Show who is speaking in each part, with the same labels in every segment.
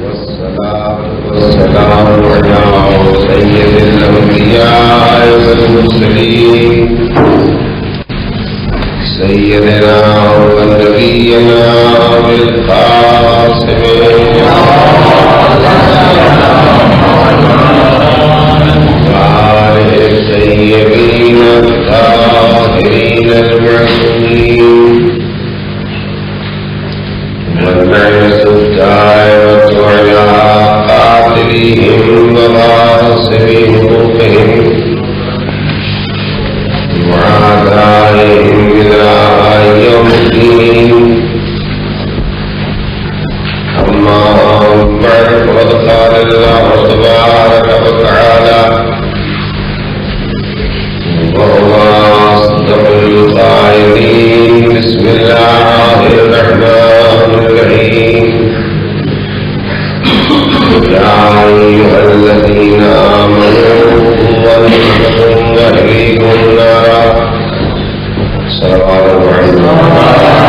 Speaker 1: والصلاة والسلام على سيد الأنبياء والمرسلين سيدنا ونبينا بالقاسم وآله الطيبين الطاهرين المعصومين والنعمة الدائمة على قاتلهم وغاصب حقوقهم وعدائهم إلى يوم الدين. أما بعد فقد قال الله تبارك وتعالى وهو أصدق القائلين: بسم الله الرحمن الرحيم. يا أيها الذين آمنوا قوا أنفسكم وأهليكم نارا. صلى الله عليه وسلم.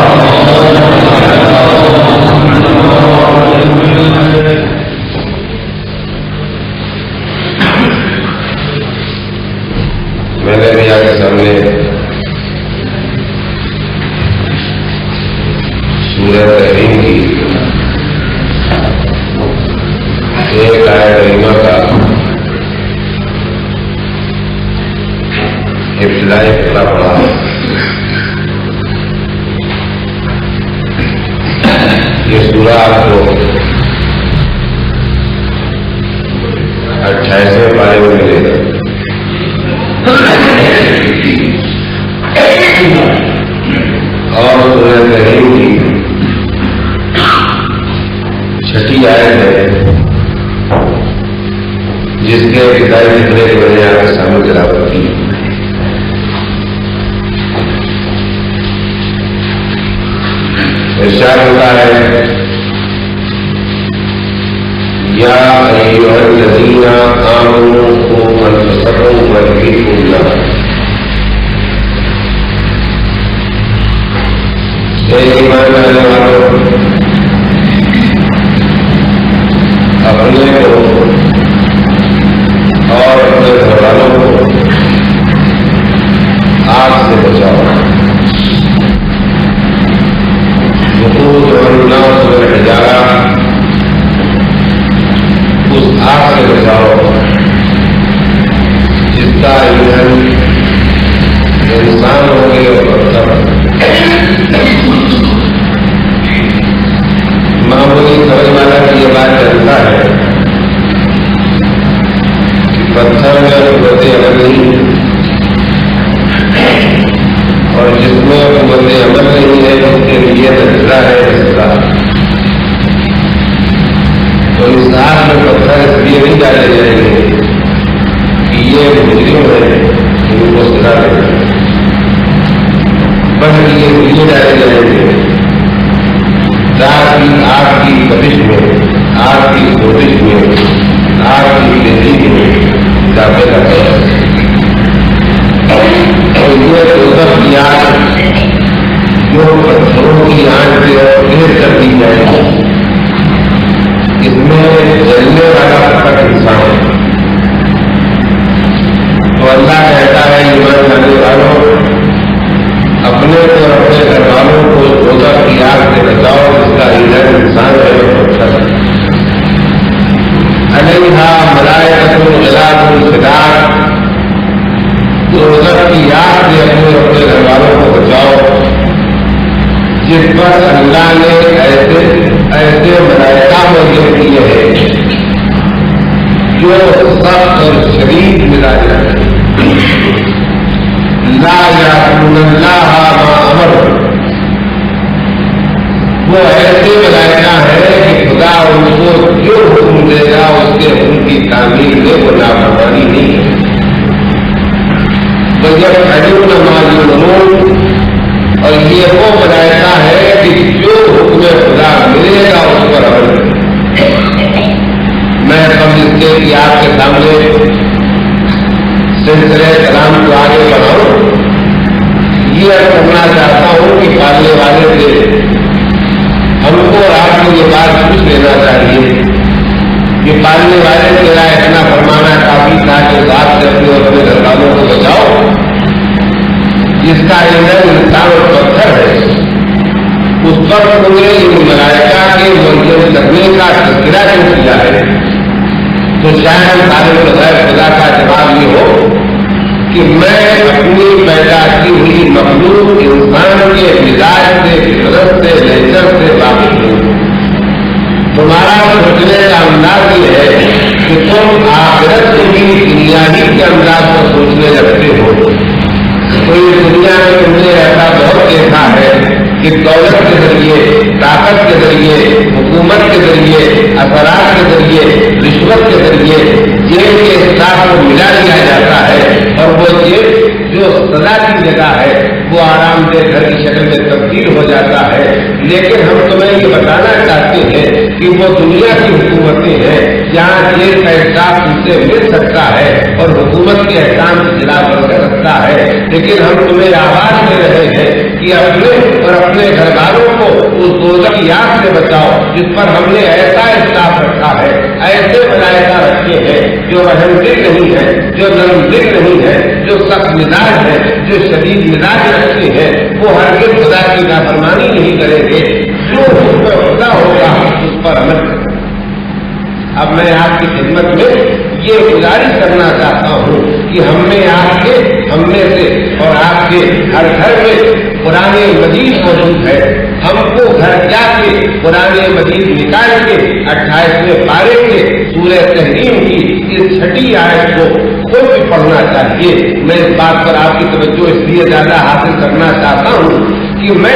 Speaker 1: میں نے میاں کے سامنے سورہ تحریم کی ایک آیت کریمہ کا ابتدائی فترہ پڑھا. یہ سورہ آپ کو 28ویں پارے میں ملے گا. اور سورہ تحریم کی 6ٹھی آیت ہے جس کے ابتدائی فترے کے میں نے آپ کے سامنے تلاوت کی. ارشاد ہوتا ہے: یا ایھا الذین آمنوا قوا انفسکم واہلیکم نارا. اے ایمان لانے والوں، اپنے کو اور اپنے گھر والوں کو آگ سے بچاؤ. وقودها الناس والحجارہ، اس آگ سے بچاؤ جس کا ایندھن انسان ہوں گے اور پتھر. معمولی سمجھ والا کی یہ بات جانتا ہے کہ پتھر میں قوت عمل نہیں اور جس میں قوت عمل نہیں ہے اس کے لیے نظرہ ہے نظرہ. تو اس آگ میں پتھر اس لیے نہیں ڈالے جائیں گے کہ یہ مجرم ہے ان کو سزا دے گا، بلکہ یہ لیے ڈالے جائیں گے تاکہ آگ کی تپش میں، آگ کی سوزش میں، آگ کی تیزی میں اضافے کا ہے. اور یہ دوزخ کی آگ جو پتھروں کی آگ سے تیز کر دی جائے گی، اس میں جلنے والا فقط انسان ہے. تو اللہ کہتا ہے ایمان لانے والوں، اپنے کو اور اپنے گھر والوں کو دوزخ کی آگ سے بچاؤ جس کا ایندھن انسان ہے اور پتھر ہے. علیہا ملائکۃ غلاظ شداد. دوزخ کی آگ سے اپنے گھر والوں کو بچاؤ جس پر اللہ نے ایسے ملائکہ موجود کیے ہیں جو سخت اور شدید مزاج ہیں. لا یعصون اللہ ما امر. وہ ایسے ملائکہ ہیں کہ خدا ان کو جو حکم دے گا اس کے حکم کی تعمیل میں وہ نافرمانی نہیں ہے. وَيَفْعَلُونَ مَا يُؤْمَرُونَ. اور یہ وہ ملائکہ ہے کہ جو حکم خدا ملے گا اس پر عمل کرے. میں قبل اس کے کہ آپ کے سامنے سلسلے کلام کو آگے بڑھاؤں، یہ کرنا چاہتا ہوں کہ پالنے والے سے ہم کو اور آپ کو یہ بات پوچھ لینا چاہیے کہ پالنے والے تیرا اتنا فرمانا کافی تھا کہ ذات سے اپنے اور اپنے گھر والوں کو بچاؤ، جس کا ایندھن انسان اور پتھر ہے، اس پر تمہیں ان ملائکہ کے منظر کرنے کا تذکرہ کیوں کیا ہے؟ تو شاید طالب الغیب خدا کا جواب یہ ہو کہ میں اپنی پیدا کی ہوئی مخلوق انسان کے مزاج سے، فطرت سے، نیچر سے واقف ہوں۔ تمہارا سوچنے کا انداز یہ ہے کہ تم آخرت سے بھی دنیا ہی کے انداز پر سوچنے لگتے ہو۔ تو یہ دنیا میں تم نے ایسا بہت دیکھا ہے کہ دولت کے ذریعے، طاقت کے ذریعے، حکومت کے ذریعے، اثرات کے ذریعے، رشوت کے ذریعے جیل کے اسٹاف کو ملا لیا جاتا ہے، اور وہ جیل جو سزا کی جگہ ہے وہ آرام دہ گھر کی شکل میں تبدیل ہو جاتا ہے۔ لیکن ہم تمہیں یہ بتانا چاہتے ہیں کہ وہ دنیا کی حکومتیں ہیں جہاں جیل کا اسٹاف ان سے مل سکتا ہے اور حکومت کے احکام کی خلاف ورزی کر سکتا ہے، لیکن ہم تمہیں آواز دے رہے ہیں کہ اپنے اور اپنے گھر والوں کو اس دوزخ کی آگ سے بچاؤ جس پر ہم نے ایسا اسٹاف رکھا ہے، ایسے ملائکہ رکھے ہیں جو رحم دل نہیں ہے، جو نرم دل نہیں ہے، جو سخت مزاج ہے، جو شدید مزاج رکھتے ہیں، وہ ہرگز خدا کی نافرمانی نہیں کریں گے، جو اس پر خدا ہوگا اس پر عمل کریں۔ اب میں آپ کی خدمت میں یہ گزارش کرنا چاہتا ہوں کہ ہم میں سے اور آپ کے ہر گھر میں قرآن مجید موجود ہے۔ ہم کو گھر جا کے قرآن مجید نکال کے 28ویں پارے کے سورہ تحریم کی اس 6 آیت کو خود بھی پڑھنا چاہیے۔ میں اس بات پر آپ کی توجہ اس لیے زیادہ حاصل کرنا چاہتا ہوں کہ میں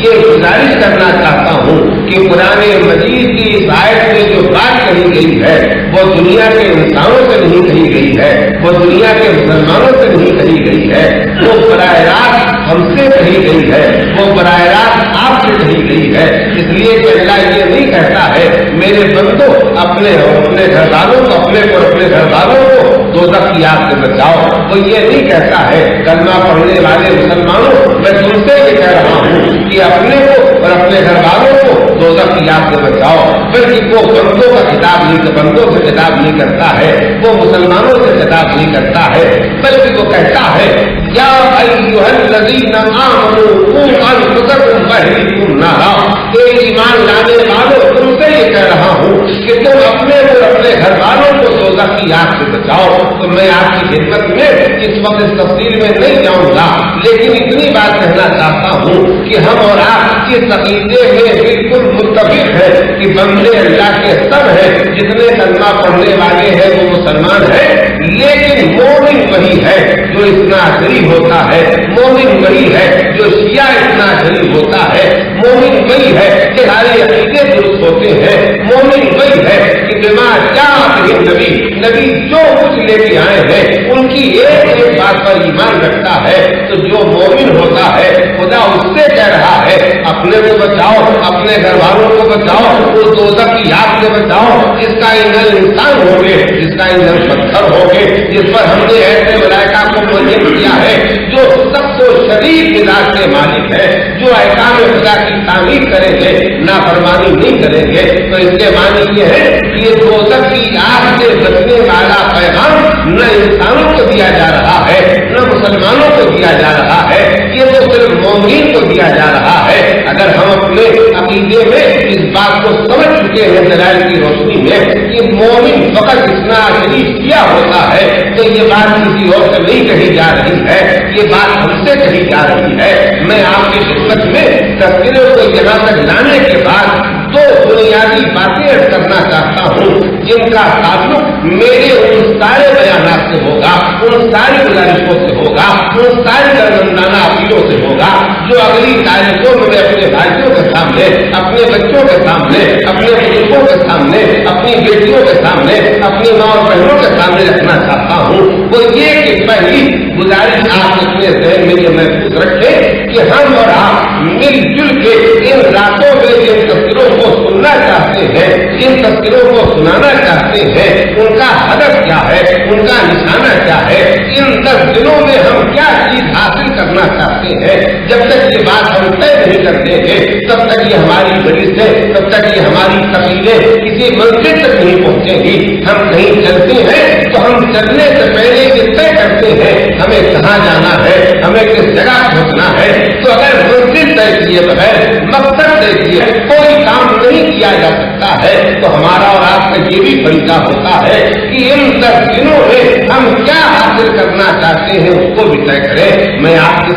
Speaker 1: یہ گزارش کرنا چاہتا ہوں کہ قرآن مجید کی اس آیت میں جو بات کہی گئی ہے وہ دنیا کے انسانوں سے نہیں کہی گئی ہے، وہ دنیا کے مسلمانوں سے نہیں کہی گئی ہے، وہ براہ راست ہم سے کہی گئی ہے، وہ براہ راست آپ سے کہی گئی ہے۔ اس لیے کہ اللہ یہ نہیں کہتا ہے میرے بندوں اپنے اور اپنے گھر والوں کو، اپنے اور اپنے گھر والوں کو دوزخ کی آگ سے بچاؤ، وہ یہ نہیں کہتا ہے کلمہ پڑھنے والے مسلمانوں میں تم سے یہ کہہ رہا ہوں کہ اپنے کو اور اپنے گھر والوں کو دوزخ کی آگ سے بچاؤ، بلکہ وہ بندوں کا خطاب نہیں، بندوں سے خطاب نہیں کرتا ہے، وہ مسلمانوں سے خطاب نہیں کرتا ہے، بلکہ وہ کہتا ہے یا ایھا الذین آمنوا قوا انفسکم واہلیکم نارا، اے ایمان لانے والوں تم سے یہ کہہ رہا ہوں کہ تم اپنے اور اپنے گھر والوں کو دوزخ کی آگ سے بچاؤ۔ تو میں آپ کی خدمت میں اس وقت اس تفصیل میں نہیں جاؤں گا، لیکن اتنی بات کہنا چاہتا ہوں کہ ہم اور آپ اس عقیدے میں بالکل متفق ہے کہ بندے اللہ کے سب ہیں، جتنے کلمہ پڑھنے والے ہیں وہ مسلمان ہیں، لیکن مومن وہی ہے جو اتنا غریب ہوتا ہے، مومن وہی ہے جو شیعہ اتنا غریب ہوتا ہے، مومن وہی ہے کہ سارے عقیدے درست ہوتے ہیں، مومن وہی ہے کہ بما جاء به نبی جو کچھ لے کے آئے ہیں ان کی ایک بات پر ایمان رکھتا ہے۔ تو جو مومن ہوتا ہے خدا اس سے کہہ رہا ہے اپنے کو بچاؤ، اپنے گھر والوں کو بچاؤ، اس دوزخ کی آگ سے بچاؤ جس کا ایندھن انسان ہوگے، جس کا ایندھن پتھر ہوگے، جس پر ہم نے ایسے ملائکہ کو منظم کیا ہے جو سخت و شدید مزاج کے مالک ہے، جو احکام خدا کی تعمیر کریں گے، نافرمانی نہیں کریں گے۔ تو اس کے معنی یہ ہے کہ یہ دوزخ کی آگ سے بچنے والا پیغام نہ انسانوں کو دیا جا رہا ہے، نہ مسلمانوں کو دیا جا رہا ہے، یہ تو صرف مومنین کو دیا جا رہا ہے۔ اگر ہم اپنے عقیدے میں اس بات کو سمجھ چکے ہیں دلائل کی روشنی میں کہ مومن فقط اتنا شریف کیا ہوتا ہے، تو یہ بات کسی اور سے نہیں کہی جا رہی ہے، یہ بات ہم سے کہی جا رہی ہے۔ میں آپ کی خدمت میں تذکرے کو یہاں تک لانے کے بعد دو بنیادی باتیں عرض کرنا چاہتا ہوں جن کا تعلق میرے ان سارے بیانات سے ہوگا، ان ساری گزارشوں سے ہوگا، ان ساری درمندانہ اپیلوں سے ہوگا جو اگلی تاریخوں میں اپنے بھائیوں کے سامنے، اپنے بچوں کے سامنے، اپنے بزرگوں کے سامنے، اپنی بیٹیوں کے سامنے، اپنی ماں اور بہنوں کے سامنے رکھنا چاہتا ہوں۔ وہ یہ کہ پہلی گزارش آپ اپنے ذہن میں یہ محفوظ رکھیں کہ ہم اور آپ مل جل کے ان راتوں میں جن تذکروں کو سننا چاہتے ہیں، جن تذکروں کو سنانا چاہتے ہیں، ان کا ہدف کیا ہے، ان کا نشانہ کیا ہے، ان 10 दिनों में हम क्या चीज हासिल करना चाहते हैं, जब तक ये बात हम तय नहीं करते हैं तब तक ये हमारी बरिश है, तब तक ये हमारी तकलीफें किसी मंजिल तक नहीं पहुंचेंगी। हम कहीं चलते हैं तो हम चलने से पहले ये तय करते हैं हमें कहाँ जाना है, हमें किस जगह पहुंचना है। तो अगर मंजिल तय किए बगैर, मकसद तय किए कोई काम नहीं किया जा सकता है, तो हमारा और आपका ये भी फरीदा होता है कि इन 10 दिनों में हम क्या हासिल करना चाहते हैं उसको भी तय करें। मैं आपके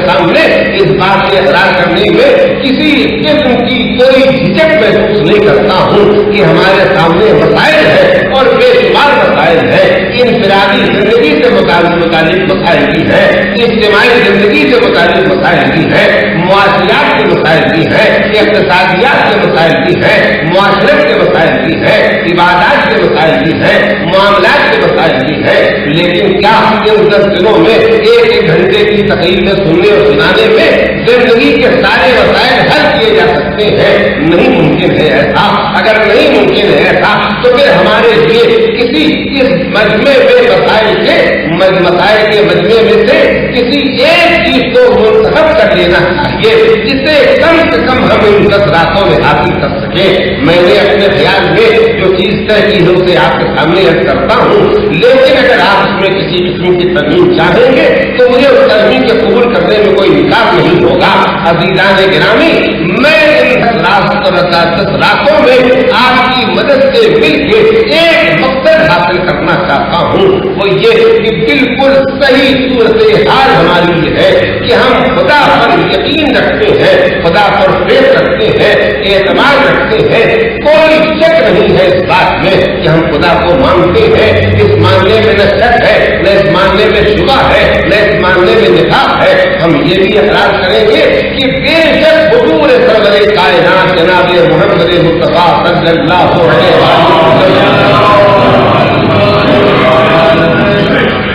Speaker 1: सामने इस बात से इकरार करने में किसी किस्म की कोई झिझक महसूस नहीं करता हूँ कि हमारे सामने मसाइल है और बेशुमार मसाइल है। इनफरादी जिंदगी से मुतालिक मसाइल भी है, इज्तिमाई जिंदगी से मुतालिक मसाइल भी है, मुआशियात के मसाइल भी है, इक़्तिसादियात के मसाइल भी है, मुआशरत के मसाइल भी है, इबादत के मसाइल भी है, मामलात के मसाइल भी है। लेकिन क्या इन 10 दिनों में एक घंटे की तकरीरें सुनने और सुनाने में जिंदगी के सारे मसाइल हल किए जा सकते हैं? नहीं मुमकिन है ऐसा। अगर नहीं मुमकिन है ऐसा तो फिर हमारे लिए किसी इस मजमे में मसाइल के मजमे में से किसी एक चीज को मुंतखब कर लेना चाहिए जिसे कम से कम हम इन 10 रातों में हासिल कर सके। मैंने अपने ख्याल में जो चीज तय की है उसे आपके सामने अर्ज करता हूँ, लेकिन अगर आप उसमें किसी किस्म की तरमीम चाहेंगे तो मुझे उस तरमीम के कबूल करने में कोई इनकार नहीं होगा। अज़ीज़ान गिरामी, मैं इन 10 रातों में आपकी मदद से मिलकर एक मकसद हासिल करना चाहता हूँ। वो ये कि बिल्कुल सही सूरत हाल हमारी ये है कि हम खुदा पर यकीन रखते हैं, खुदा पर फेथ रखते हैं, एतमाद रखते हैं। कोई शक नहीं है इस बात में कि हम खुदा को मानते हैं। इस मानने में न शक है, न इस मानने में शुबा है, न इस मानने में निफाक है। हम ये भी इकरार करेंगे कि बेशक हुजूर सरवरे कायनात जनाब मुहम्मद मुस्तफा सल्लल्लाहु अलैहि वसल्लम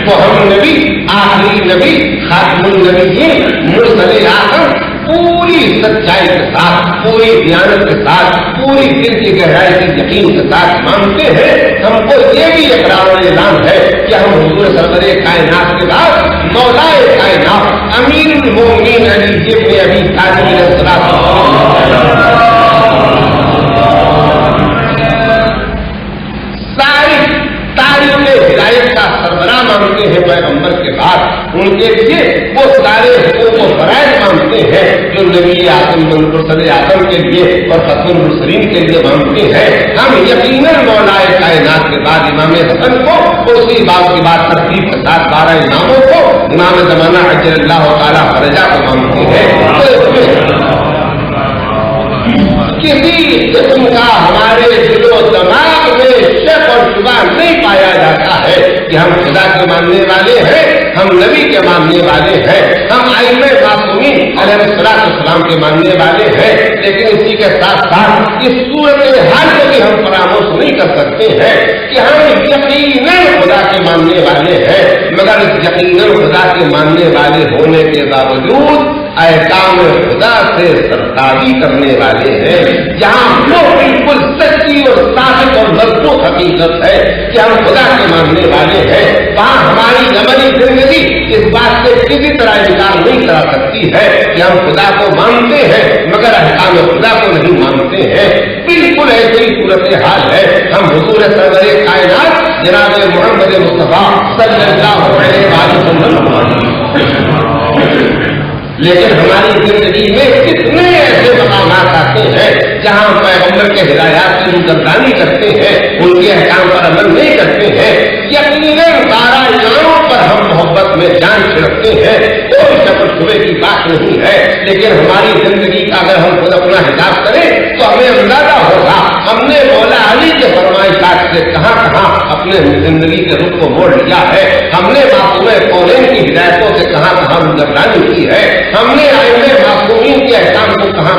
Speaker 1: तो हम नबी, आखिरी नबी, खातमुन नबीय्यीन, मुरसले आखिर पूरी सच्चाई के साथ, पूरी दयानत के साथ, पूरी दिल की गहराई के यकीन के साथ मानते हैं। हमको ये भी इकरार और ऐलान है कि हम हुजूर सरवरे कायनात के बाद मौलाए कायनात अमीरुल मोमिनीन अली इब्न अबी तालिब अलैहिस्सलाम हिदायत का सरबराह मानते हैं। पैगंबर के बाद उनके लिए वो सारे हुकूक और फराइज मानते हैं जो नबी आज़म मुरसले आज़म के लिए और खत्मुल मुरसलीन के लिए मानते हैं। हम यकीनन मौलाए कायनात के बाद इमाम हसन को उसी बात की बात तरतीब के साथ 12 इमामों को इमाम ज़माना अज्जलल्लाहु ताला फरजा को मानते हैं। तो किसी किस्म का हमारे दिलो दिमाग में शक और शुबा नहीं पाया जाता है कि हम खुदा के मानने वाले हैं, हम नबी के मानने वाले हैं, हम आइम्मे मासूमीन अलैहिस्सलाम के मानने वाले हैं। लेकिन इसी के साथ साथ इस सूरत हाल को भी हम फरामोश नहीं कर सकते हैं कि हम यकीनन खुदा के मानने वाले हैं, मगर इस यकीनन खुदा के मानने वाले होने के बावजूद अहकाम खुदा से सरताबी करने वाले हैं। जहाँ वो बिल्कुल सच्ची और साबित और मजबूत हकीकत है कि हम खुदा के मानने वाले हैं, वहाँ हमारी अमली जिंदगी इस बात से किसी तरह इनकार नहीं करा सकती है कि हम खुदा को मानते हैं मगर अहकाम खुदा को नहीं मानते हैं। बिल्कुल ऐसी ही सूरत हाल है। हम हुजूर सरवरे कायनात जनाब मुहम्मद मुस्तफा सल्लल्लाहु अलैहि वसल्लम लेकिन हमारी जिंदगी में कितने ऐसे मकामात आते हैं जहाँ पैगंबर के हिदायत की मुकद्दमी करते हैं, उनके अहकाम पर अमल नहीं करते हैं। यकीनन 12 इमामों पर हम मोहब्बत में जान छिड़कते हैं, कोई शक शुबे की बात नहीं है। लेकिन हमारी जिंदगी का अगर हम खुद अपना हिसाब करें तो हमें अंदाजा होगा हमने मौला अली के फरमाइशात से कहाँ अपने जिंदगी के रुख को मोड़ लिया है। हमने मासूमे कौनैन की हिदायतों से कहाँ मुकद्दमी की है। हमने आइम्मे मासूमीन के अहकाम को कहाँ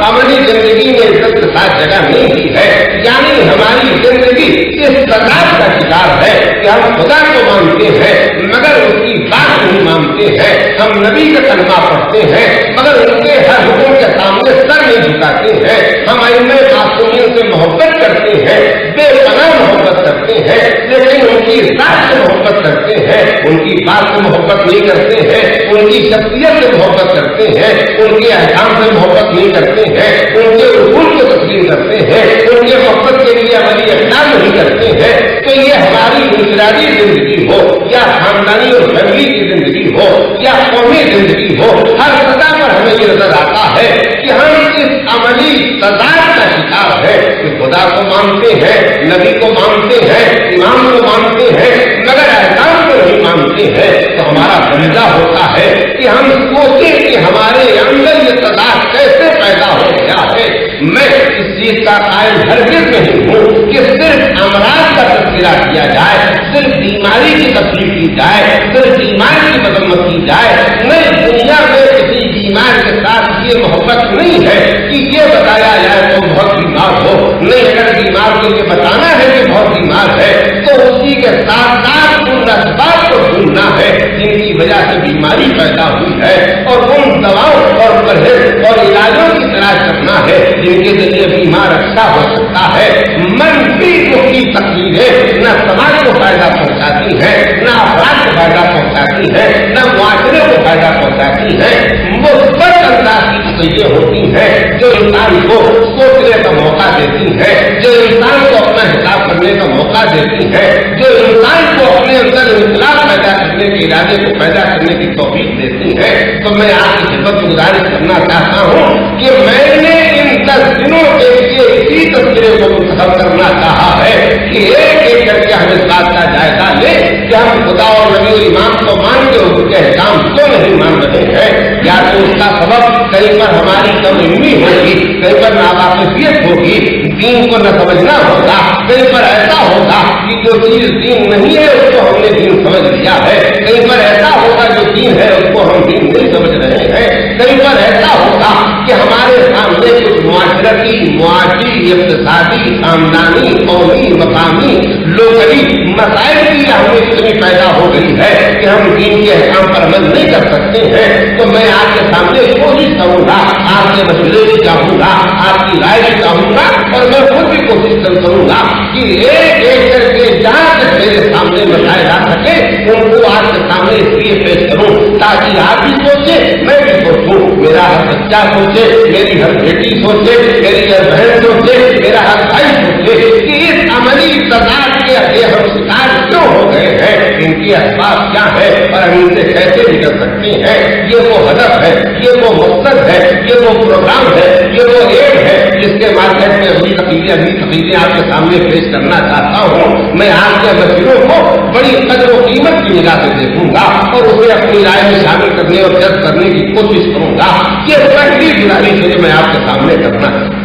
Speaker 1: हमारी जिंदगी में इज्जत के साथ जगह नहीं दी है। यानी हमारी जिंदगी इस प्रकार का शिकार है कि हम खुदा को मानते हैं मगर उसकी बात नहीं मानते हैं। हम नबी का कलमा पढ़ते हैं मगर उनके हर हुक्म के सामने सर नहीं झुकाते हैं। हम आइम्मे मासूमीन से मोहब्बत करते हैं, बेपनाह मोहब्बत करते हैं, लेकिन उनकी जात से मोहब्बत करते ہیں, ان کی بات سے محبت نہیں کرتے ہیں, ان کی شخصیت سے محبت کرتے ہیں, ان کے احکام سے محبت نہیں کرتے ہیں, ان کے اصول کو تسلیم کرتے ہیں, ان کے مقصد کے لیے عملی اقدام نہیں کرتے ہیں, تو یہ ہماری انفرادی زندگی ہو یا خاندانی اور فیملی کی زندگی ہو یا قومی زندگی ہو, ہر سطح پر ہمیں یہ نظر آتا ہے کہ ہم اس عملی تضاد کا شکار ہے کہ خدا کو مانتے ہیں, نبی کو مانتے ہیں, امام کو مانتے ہیں, مگر احکام کو نہیں مانتے ہیں. تو ہمارا فریضہ ہوتا ہے کہ ہم سوچیں کہ ہمارے اندر یہ تضاد کیسے پیدا ہو گیا ہے. میں اس چیز کا قائل ہرگز نہیں ہوں کہ صرف امراض کا تذکرہ کیا جائے, صرف بیماری کی تفصیل کی جائے, صرف بیمار کی مذمت کی جائے. نہیں, دنیا میں کسی بیمار کے ساتھ یہ محبت نہیں ہے کہ یہ بتایا جائے تو بہت بیمار ہو. نہیں, اگر بیمار کو یہ بتانا ہے کہ بہت بیمار ہے تو اسی کے ساتھ ساتھ ان اسباب کو ڈھونڈنا ہے جن کی وجہ سے بیماری پیدا ہوئی ہے, اور ان دواؤں اور پرہیز اور علاجوں کی تلاش کرنا ہے جن کے ذریعے بیمار اچھا ہو سکتا ہے. منفی کی تقریریں نہ سماج کو فائدہ پہنچاتی ہیں, نہ افراد کو فائدہ پہنچاتی ہیں, نہ معاشرے کو فائدہ پہنچاتی ہیں. مثبت انداز کی تقریریں ہوتی ہیں جو انسان کو سوچنے کا موقع دیتی ہیں, جو انسان کو اپنا حساب کرنے کا موقع دیتی ہیں, جو انسان کو اپنے اندر انقلاب پیدا کرنے کے ارادے کو پیدا کرنے کی توفیق دیتی ہے. تو میں آپ کی خدمت میں گزارش کرنا چاہتا ہوں کہ میں نے ان 10 دنوں کے لیے اسی تذکرے کو منتخب کرنا چاہا ہے کہ ایک ایک کر کے ہم اس بات کا جائزہ لیں کہ ہم خدا اور نبی اور امام کو مان کے ان کے احکام کیوں نہیں مان رہے ہیں. یا تو اس کا سبب کہیں پر ہماری کم علمی ہوگی, کہیں پر ناواقفیت ہوگی, دین کو نہ سمجھنا ہوگا, کہیں پر ایسا ہوگا کہ جو چیز دین نہیں ہے اس کو ہم نے دین سمجھ لیا ہے, کہیں پر ایسا ہوگا جو دین ہے اس کو ہم دین نہیں سمجھ رہے ہیں, کہیں پر ایسا ہوگا کہ ہمارے سامنے کچھ معاشرتی, معاشی, اقتصادی, خاندانی, قومی, مقامی, لوکلی مسائل کی اہمیت اتنی پیدا ہو گئی ہے کہ ہم دین کے احکام پر عمل نہیں کر سکتے ہیں. تو میں آپ کے سامنے کوشش کروں گا, آپ کے مشورے بھی چاہوں گا, آپ کی رائے بھی چاہوں گا, اور میں خود بھی کوشش کروں گا کہ ایک ایک کر کے جہاں تک میرے سامنے مسائل آ سکے ان کو آپ کے سامنے اس لیے پیش کروں تاکہ آپ بھی سوچیں, میں بھی سوچوں, میرا ہر بچہ سوچے, میری ہر بیٹی سوچے, میری ہر بہن سوچے, میرا ہر بھائی سوچے کہ اس عملی تضاد کے ہم شکار کیوں ہو گئے ہیں, ان کی اسباب کیا ہے اور ہم ان سے کیسے نکل سکتے ہیں. یہ وہ ہدف ہے, یہ وہ مقصد ہے, یہ وہ پروگرام ہے, یہ وہ ایڈ ہے جس کے مارکیٹ میں اگلی تقریریں آپ کے سامنے پیش کرنا چاہتا ہوں. میں آپ کے مشوروں کو بڑی قدر و قیمت کی نگاہ سے دیکھوں گا اور اسے اپنی رائے میں شامل کرنے اور جذب کرنے کی کوشش کروں گا. یہ پہلی گزارش ہے جو میں آپ کے سامنے کرنا چاہتا ہوں.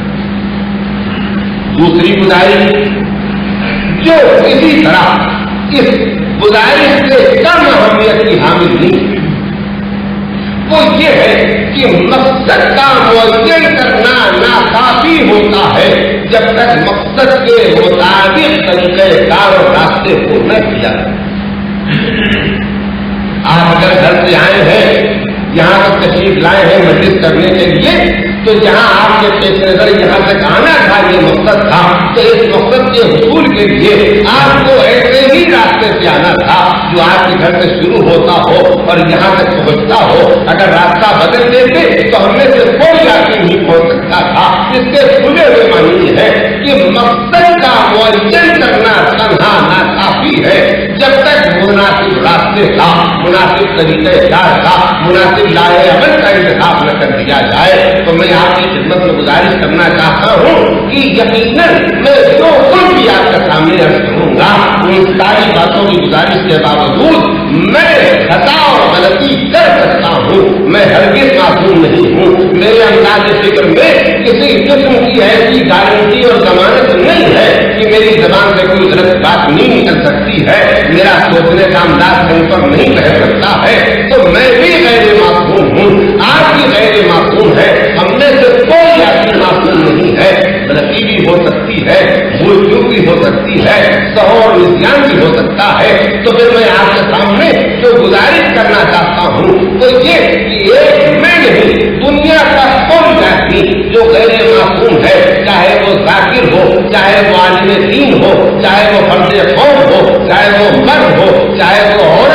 Speaker 1: دوسری گزارش جو کسی طرح اس گزارش سے کم اہمیت کی حامل نہیں وہ یہ ہے کہ مقصد کا معین کرنا ناکافی ہوتا ہے جب تک مقصد کے مطابق طریقہ کار اور راستے کو نہ کیا. آپ اگر گھر سے آئے ہیں, یہاں تک تشریف لائے ہیں مجلس کرنے کے لیے, تو جہاں آپ کے پیش نظر یہاں تک آنا تھا, یہ مقصد تھا, تو اس مقصد کے حصول کے لیے آپ کو ایسے ہی راستے سے آنا تھا جو آپ کے گھر سے شروع ہوتا ہو اور یہاں تک پہنچتا ہو. اگر راستہ بدل دیتے تو ہم میں سے کوئی آدمی نہیں پہنچ سکتا تھا. اس کے کھلے ہوئے معنی ہے کہ مقصد کا معین کرنا تنہا ناکافی ہے جب تک مناسب راستے کا, مناسب طریقہ کار کا, مناسب لائے عمل کا انتخاب نہ کر دیا جائے. تو میں آپ کی خدمت میں گزارش کرنا چاہتا ہوں کہ یقیناً میں جو کچھ بھی آپ کے سامنے عرض کروں گا ان ساری باتوں کی گزارش کے باوجود میں خطا اور غلطی کر سکتا ہوں. میں ہرگز معصوم نہیں ہوں. میرے انداز فکر میں کسی قسم کی ایسی گارنٹی اور ضمانت نہیں ہے کہ میری زبان سے کوئی غلط بات نہیں نکل سکتی ہے, میرا سوچنے کا انداز کہیں پر نہیں رہ سکتا ہے. تو میں بھی غیر معصوم ہوں, آپ بھی غیر معصوم ہے, ہم میں سے کوئی آدمی معصوم نہیں ہے. غلطی بھی ہو سکتی ہے, بھول چوک بھی ہو سکتی ہے, سہو اور نسیان بھی ہو سکتا ہے. تو پھر میں آپ کے سامنے جو گزارش کرنا چاہتا ہوں تو یہ کہ ایک میں نہیں, دنیا کا کوئی آدمی جو غیر معصوم ہے, چاہے وہ ذاکر ہو, چاہے وہ عالم دین ہو, چاہے وہ فرد قوم ہو, چاہے وہ مرد ہو, چاہے وہ عورت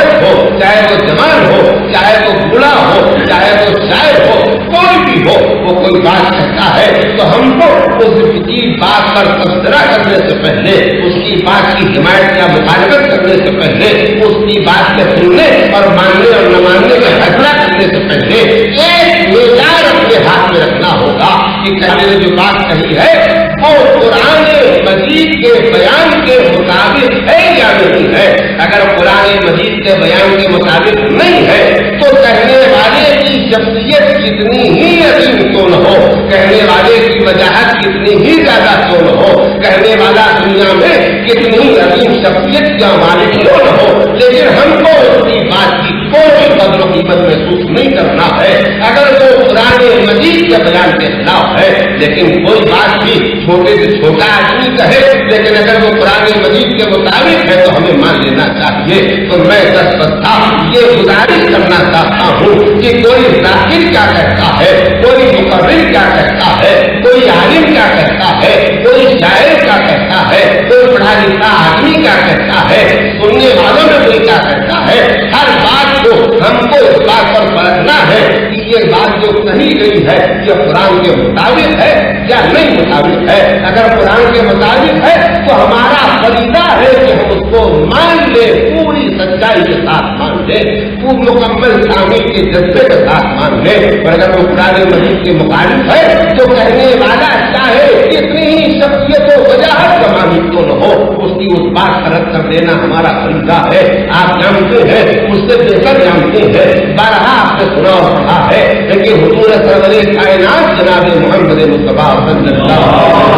Speaker 1: وہ کوئی بات کہتا ہے تو ہم کو اس کی بات پر تبصرہ کرنے سے پہلے، اس کی بات کی حمایت یا مخالفت کرنے سے پہلے، اس کی بات کے سننے اور ماننے اور نہ ماننے کا فیصلہ کرنے سے پہلے ایک معیار اپنے ہاتھ میں رکھنا ہوگا کہ کہنے نے جو بات کہی ہے وہ قرآن مجید کے بیان کے مطابق ہے یا نہیں ہے۔ اگر قرآن مجید کے بیان کے مطابق نہیں ہے تو کہنے والے کی شخصیت کتنی ہی عظیم کیوں نہ ہو، کہنے والے کی وجاہت کتنی ہی زیادہ کیوں نہ ہو، کہنے والا دنیا میں کتنی عظیم شخصیت یا مالک کیوں نہ ہو، لیکن ہم کو اس کی بات کی کوئی قدر و قیمت محسوس نہیں کرنا ہے اگر وہ قرآن مجید کے بیان کے خلاف ہے۔ لیکن کوئی بات بھی چھوٹے سے چھوٹا آدمی کہے لیکن اگر وہ قرآن مجید کے مطابق ہے تو ہمیں مان لینا چاہیے۔ تو میں دستہ یہ گزارش کرنا چاہتا ہوں کہ کوئی ذاکر کیا کہتا ہے، کوئی مقرر کیا کہتا ہے، کوئی عالم کیا کہتا ہے، کوئی شاعر کیا کہتا ہے، کوئی پڑھا لکھا آدمی کیا کہتا ہے، سننے والوں میں کوئی کیا کہتا ہے، ہر بات کو ہم کو اس بات پر پرکھنا ہے کہ یہ بات جو کہی گئی ہے یہ قرآن کے مطابق ہے یا نہیں مطابق ہے۔ اگر قرآن کے مطابق ہے تو ہمارا فریضہ ہے کہ ہم اس کو مان لیں، پوری سچائی کے ساتھ مان لیں، پوری مکمل تعمیر کے جذبے کے ساتھ مان لیں۔ اور اگر وہ قرآن مجید کے مخالف ہے تو کہنے والا چاہے کتنی ہی شخصیت و وجاہت کا مالک تو نہ ہو، اس کی اس بات پر رد کر دینا ہمارا فریضہ ہے۔ آپ جانتے ہیں، اس سے بہتر جانتے ہیں، بارہا آپ نے سنا اور پڑھا ہے، لیکن حضور سرور کائنات جناب محمد مصطفیٰ صلی اللہ علیہ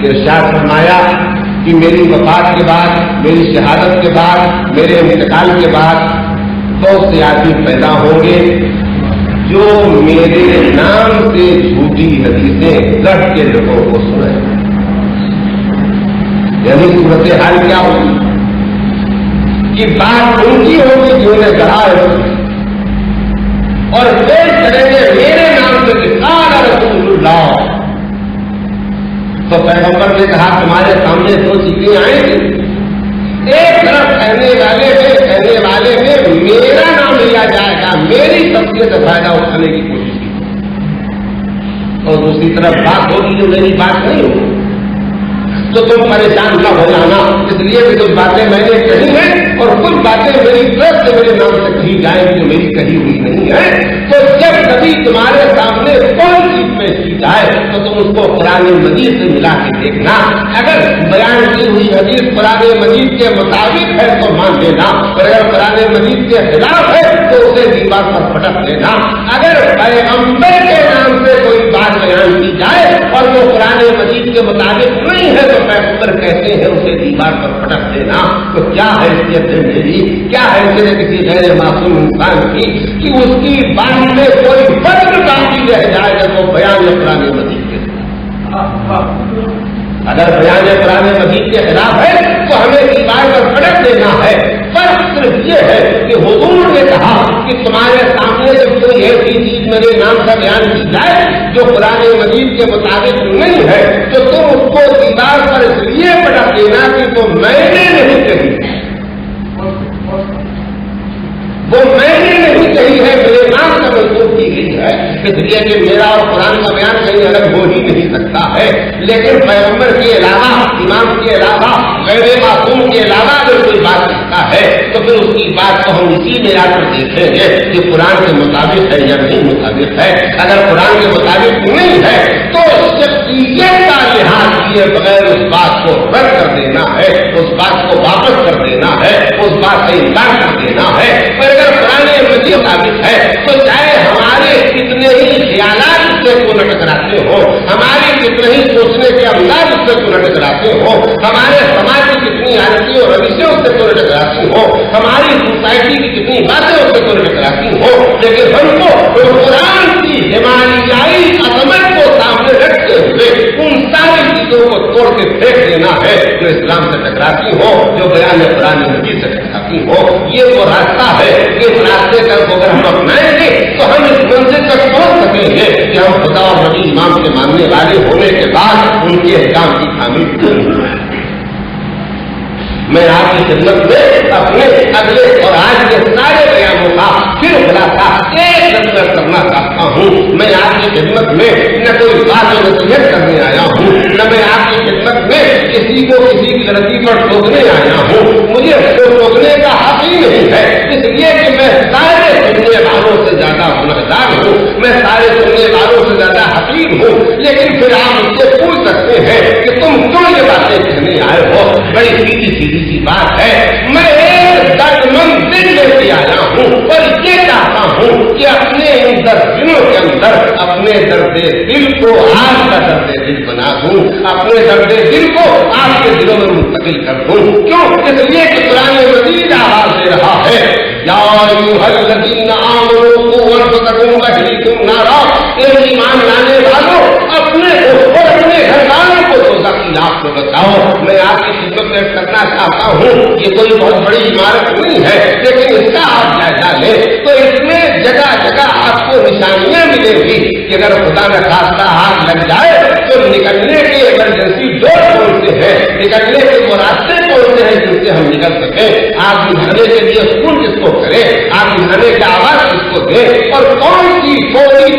Speaker 1: ارشاد فرمایا کہ میری وفات کے بعد، میری شہادت کے بعد، میرے انتقال کے بعد بہت سے آدمی پیدا ہوں گے جو میرے نام سے جھوٹی حدیثیں گڑھ کے لوگوں کو سنائیں۔ یعنی صورتحال کیا ہوگی کہ بات ان کی ہوگی جو نے گڑھا ہے اور پیش کریں گے میرے نام سے کہ قال رسول اللہ۔ تو پیغمبر نے کہا تمہارے سامنے دو چیزیں آئیں گی، ایک طرف کہنے والے میں میرا نام لیا جائے گا، میری شخصیت سے فائدہ اٹھانے کی کوشش کی، اور دوسری طرف بات ہوگی جو میری بات نہیں ہوگی۔ تو تم پریشان نہ ہو جانا، اس لیے کہ کچھ باتیں میں نے کہی ہیں اور کچھ باتیں میری طرف سے میرے نام سے کہی جائیں جو میری کہی ہوئی نہیں ہے۔ تو جب کبھی تمہارے سامنے کوئی چیز پیش کی جائے تو تم اس کو قرآن مجید سے ملا کے دیکھنا، اگر بیان کی ہوئی حدیث قرآن مجید کے مطابق ہے تو مان لینا، اور اگر قرآن مجید کے خلاف ہے تو اسے دیوار پر پٹک لینا۔ اگر پیغمبر کے نام سے کوئی بات بیان کی جائے اور وہ قرآن مجید کے مطابق نہیں ہے تو پیغمبر کہتے ہیں اسے دیوار پر پٹک دینا۔ تو کیا حیثیت ہے میری، کیا حیثیت ہے کسی غیر معصوم انسان کی کہ اس کی بات میں کوئی فرق باقی رہ جائے گا تو بیان قرآن مجید کے اگر بیان قرآن مجید کے خلاف ہے تو ہمیں دیوار پر پٹک دینا ہے۔ فرق صرف یہ ہے کہ حضور نے کہا کہ تمہارے سامنے جب کوئی ایسی چیز میرے نام کا بیان کی جائے جو قرآن مجید کے مطابق نہیں ہے تو تم اس کو دیوار پر اس لیے پٹک دینا کہ تو میں نے نہیں کہی، وہ میں نے نہیں کہی ہے، میرے نام کا منسوخ کی گئی ہے، اس لیے کہ میرا اور قرآن کا بیان کہیں الگ ہو ہی نہیں سکتا ہے۔ لیکن پیغمبر کے علاوہ، امام کے علاوہ، غیر معصوم کے علاوہ اگر کوئی بات کرتا ہے تو پھر اس کی بات کو ہم اسی میں آ کر دیکھیں گے کہ قرآن کے مطابق ہے یا نہیں مطابق ہے۔ اگر قرآن کے مطابق نہیں ہے تو شخصیت کا لحاظ کیے بغیر اس بات کو رد کر دینا ہے، اس بات کو واپس کر دینا ہے، اس بات سے انکار کر دینا ہے۔ پر اگر قرآن مجید مطابق ہے تو چاہے ہمارے کتنے ہی خیالات اس سے کو نہ ٹکراتے ہو، ہمارے کتنے ہی سوچنے کے انداز اس سے کو نہ ٹکراتے ہو، ہمارے سماج کی کتنی عادتیں اور روشیں اس سے کو نہ ٹکراتی ہو، ہماری سوسائٹی کی کتنی باتیں اس سے کو نہ ٹکراتی ہو، لیکن ہم کو قرآن کی ہمالیائی عظمت کو سامنے رکھتے ہوئے ان ساری چیزوں کو توڑ کے پھینک دینا ہے جو اسلام سے ٹکراتی ہو، جو بیان قرآن مجید سے ٹکراتی ہو۔ یہ وہ راستہ ہے کہ اس راستے کا اگر ہم اپنائیں گے تو ہم اس منزل تک پہنچ سکیں گے کہ ہم خدا اور نبی امام کے ماننے والے ہونے کے بعد ان کے احکام کی تعمیر کریں۔ میں آپ کی خدمت میں اپنے اگلے اور آج کے سارے بیان फिर खिलाता एक नजर करना चाहता हूँ। मैं आपकी खिदमत में न कोई बात नसीहत करने आया हूँ, न मैं आपकी खिदमत में किसी को किसी की लड़की पर टोकने आया हूँ। मुझे उसको टोकने का हक ही नहीं है, इसलिए कि मैं सारे सुनने वालों से ज्यादा गुनहगार हूँ, मैं सारे सुनने वालों से ज्यादा हकीम हूँ। लेकिन फिर आप मुझसे पूछ सकते हैं कि तुम क्यों ये बातें कहने आए हो? बड़ी सीधी सीधी सी बात है। मैं एक दर्दमंद दिल लेके आया हूँ और ये चाहता हूँ कि अपने इन 10 दिनों के अंदर अपने दर्द दिल को आपका दर्द दिल बना दूं, अपने दर्द दिल को आपके दिलों में मुंतकिल कर दूं। क्यों? इसलिए कि कुरान मजीद आवाज दे रहा है, या अय्युहल्लज़ीना आमनू क़ू अनफुसकुम व अहलीकुम नारा, ईमान लाने वालों अपने को और अपने घर वालों को दोज़ख की आग से बचाओ। मैं आपकी खिदमत में करना चाहता हूँ, ये कोई बहुत बड़ी इमारत नहीं है, लेकिन इसका आप जायजा लें तो इसमें जगह जगह आपको निशानियां मिलेंगी कि अगर खुदा न खास्ता आग लग जाए तो निकलने के इमरजेंसी डोर कौन से हैं, निकलने के वो रास्ते कौन से हैं जिनसे हम निकल सकें। आग बुझाने के लिए स्कूल किसको करें, आग बुझाने की आवाज किसको दें, और कौन सी कोई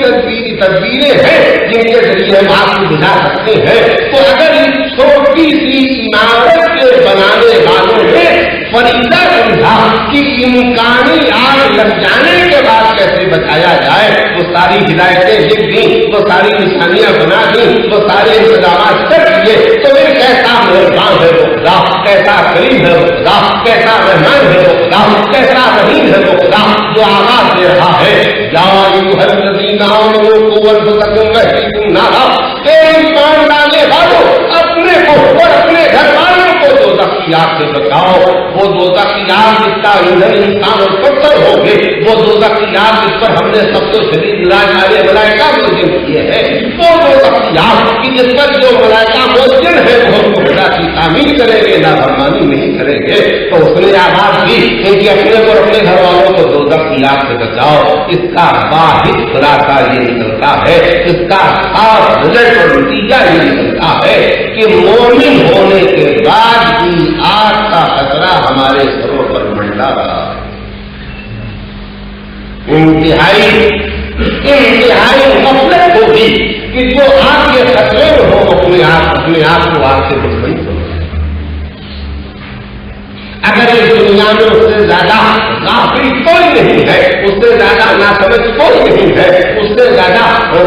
Speaker 1: तदबीरें हैं जिनके जरिए हम आग को बुझा सकते हैं। तो अगर इस छोटी सी इमारत के बनाने वालों ने फरीदा समझा कि इम्कानी आग लग जाने के बाद कैसे बचाया जाए, वो सारी हिदायतें लिख दी, वो सारी निशानियां बना दी, वो सारे इंतजाम कर दिए, तो फिर कैसा मेहरबान है वो खुदा, कैसा करीम है वो खुदा, कैसा रहमान है वो खुदा, कैसा रहीम है वो खुदा जो आवाज दे रहा है, या अय्युहल्लज़ीना आमनू क़ू अनफुसकुम व अहलीकुम नारा, ईमान लाने वालों अपने को और अपने घर वालों को दोज़ख की आग से बचाओ। वो दोज़ख की आग जिसका ईंधन इंसान और पत्थर होंगे, वो दोज़ख की आग जिस पर हमने सबसे शदीद लाए मलाइका मोजिन किए हैं, वो दोज़ख की आग कि जिस पर जो मलाइका मोजिन है वो हमको खुदा की तामील करेंगे, नाफरमानी नहीं करेंगे। तो उसने आवाज दी कि अपने को अपने घर वालों को दोज़ख की आग से बचाओ। इसका वाहिद खुलासा ये निकलता है, इसका साफ रिजल्ट और नतीजा ये निकलता है कि मोमिन होने के बाद भी आग का खतरा हमारे सरों पर मंडरा रहा है। इंतहाई गफलत होगी कि जो आग के खतरे में हो अपने आप को आग से मुतमईन हो। अगर इस दुनिया में उससे ज्यादा गाफिल कोई नहीं है, उससे ज्यादा नासमझ कोई नहीं है, उससे ज्यादा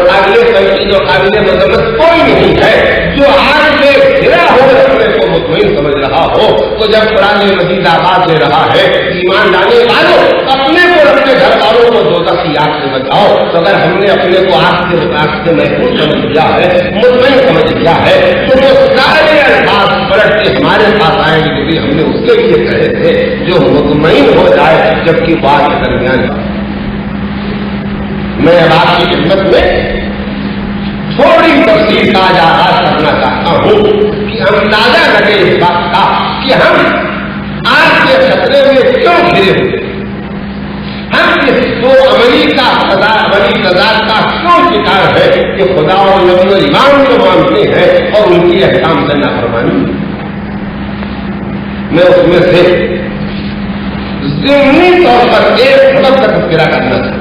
Speaker 1: काबिल तनकीद और काबिल मजम्मत कोई नहीं है, जो आग से घिरा हो अपने को मुतमईन समझ रहा हो, तो जब कुरान मजीद आवाज दे रहा है ईमान लाने वालों अपने को अपने घर वालों को दोज़ख की आग से बचाओ, तो अगर हमने अपने को आग से महफूज समझ लिया है, मुतमईन समझ लिया है, तो वो सारे अल्फाज पलट के हमारे पास आएंगे क्योंकि हमने उसके लिए कहे थे जो मुतमईन हो जाए जबकि बात के दरमियान। मैं अब आपकी खिदमत में थोड़ी तफसील का आगाज करना चाहता हूं कि अंदाजा लगे इस बात का कि हम आज के खतरे में क्यों घिरे हुए, हम इस दो अमली तजाद का क्यों शिकार है कि खुदा और नबी और इमाम को मानते हैं और उनकी अहकाम से नाफरमानी। मैं उसमें से ज़िम्नी तौर पर एक सबक का तस्करा करना चाहता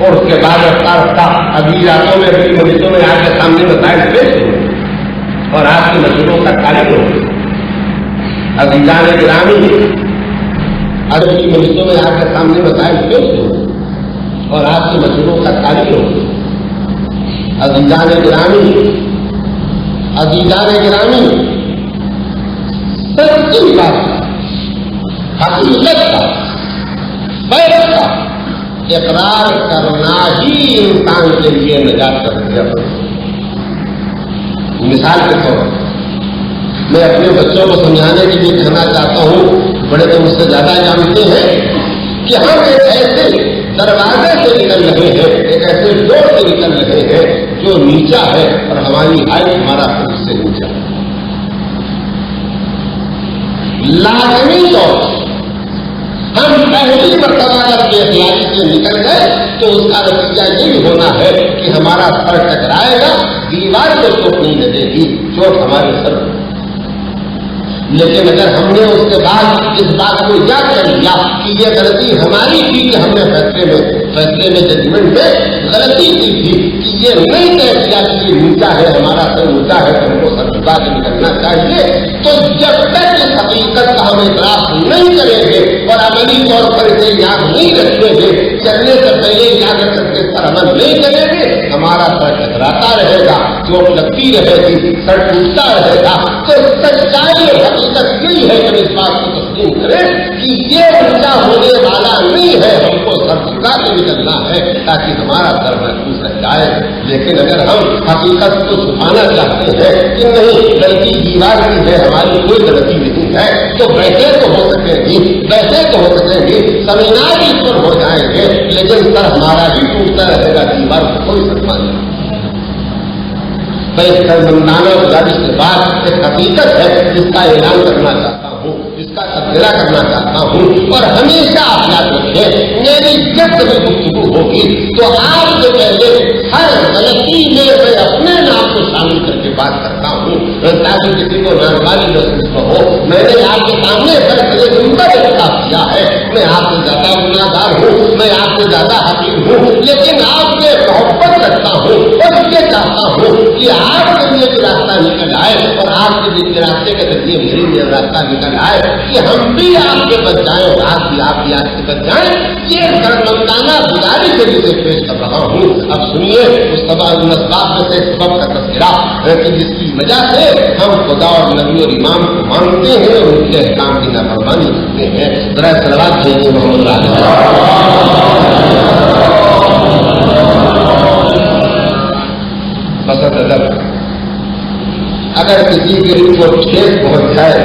Speaker 1: और उसके बाद रफ्ता अगली रातों में अगली मजलिसों में आपके सामने मसाइल पेश हो और आपकी मजलिसों का तारीफ हो। अज़ीज़ान गिरामी अगली मजलिसों में आपके सामने मसाइल पेश हो और आपकी मजलिसों का तारीफ हो। अज़ीज़ान गिरामी सच्ची बात हकीकत का बैठ का इकरार करना ही इंसान के लिए निजात का जरिया है। मिसाल के तौर पर मैं अपने बच्चों को समझाने के लिए कहना चाहता हूँ, बड़े तो मुझसे ज्यादा जानते हैं कि हम एक ऐसे दरवाजे से निकल रहे हैं, एक ऐसे डोर से निकल रहे हैं जो नीचा है और हमारी हाइट हमारा खुद से नीचा है। लाजमी तौर हम पहली मर्तबा अगर बेखलाकी से निकल गए तो उसका नतीजा यही होना है कि हमारा सर टकराएगा, दीवार को चोट नहीं लगेगी, चोट हमारे सर।
Speaker 2: لیکن اگر ہم نے اس کے بعد اس بات کو یاد کر لیا کہ یہ غلطی ہماری تھی کہ ہم نے فیصلے میں ججمنٹ میں غلطی کی تھی کہ یہ نہیں طے کیا کہ یہ نیچا ہے ہمارا سر اونچا ہے تو ہم کو سر جھکا کے نکلنا چاہیے، تو جب تک اس حقیقت کا ہم اعتراف نہیں کریں گے اور عملی طور پر اسے یاد نہیں رکھیں گے، چلنے سے پہلے یاد رکھ سکتے پر عمل نہیں کریں گے، ہمارا سر ٹکراتا رہے گا، چوٹ لگتی رہے گی، سر ٹوٹتا رہے گا۔ تو سچائی اور حقیقت یہی ہے کہ اس بات کو تسلیم کریں کہ یہ اونچا ہونے والا نہیں ہے، ہم کو سر جھکا کے نکلنا ہے تاکہ ہمارا سر محفوظ رہ جائے۔ لیکن اگر ہم حقیقت کو چھپانا چاہتے ہیں کہ نہیں غلطی دیوار کی ہے، ہماری کوئی غلطی نہیں ہے، تو ویسے تو ہو سکیں گی، ویسے تو ہو سکیں گی، سمینار بھی پر ہو جائیں گے، لیکن سر ہمارا بھی ٹوٹتا رہے گا، دیوار کو کوئی سکتا نہیں۔ میں اس سرمندانہ گزارش کے بعد ایک حقیقت ہے جس کا اعلان کرنا چاہتا ہوں، جس کا تذکرہ کرنا چاہتا ہوں، اور ہمیشہ آپ یاد رکھیں میری جب کبھی گفتگو ہوگی تو آپ سے پہلے ہر غلطی میں میں اپنے نام کو شامل کر کے بات کرتا ہوں تاکہ کسی کو ناگواری محسوس نہ ہو۔ میں نے آپ کے سامنے سر کھڑے منبر اختیار کیا ہے، میں آپ سے زیادہ گناہگار ہوں، میں آپ سے زیادہ حقیر ہوں، لیکن آپ سے محبت رکھتا ہوں اور یہ چاہتا ہوں کہ آپ کے لیے جو راستہ نکل آئے اور آپ کے لیے راستے کے ذریعے میرے لیے راستہ نکل آئے کہ ہم بھی آپ کے بچ جائیں اور آپ بھی آپ سے بچ جائیں، یہ سرمندانہ گزارش کے لیے پیش کر رہا ہوں۔ اب سنیے اس اسباب میں سے سبب کا تذکرہ کہ جس کی وجہ سے ہم خدا اور نبی اور امام کو مانتے ہیں اور ان کے احکام کی نافرمانی کرتے ہیں۔ ذرا صلوات بھیجیے محمد بسط ادب اگر کسی کے دل کو ٹھیس پہنچ جائے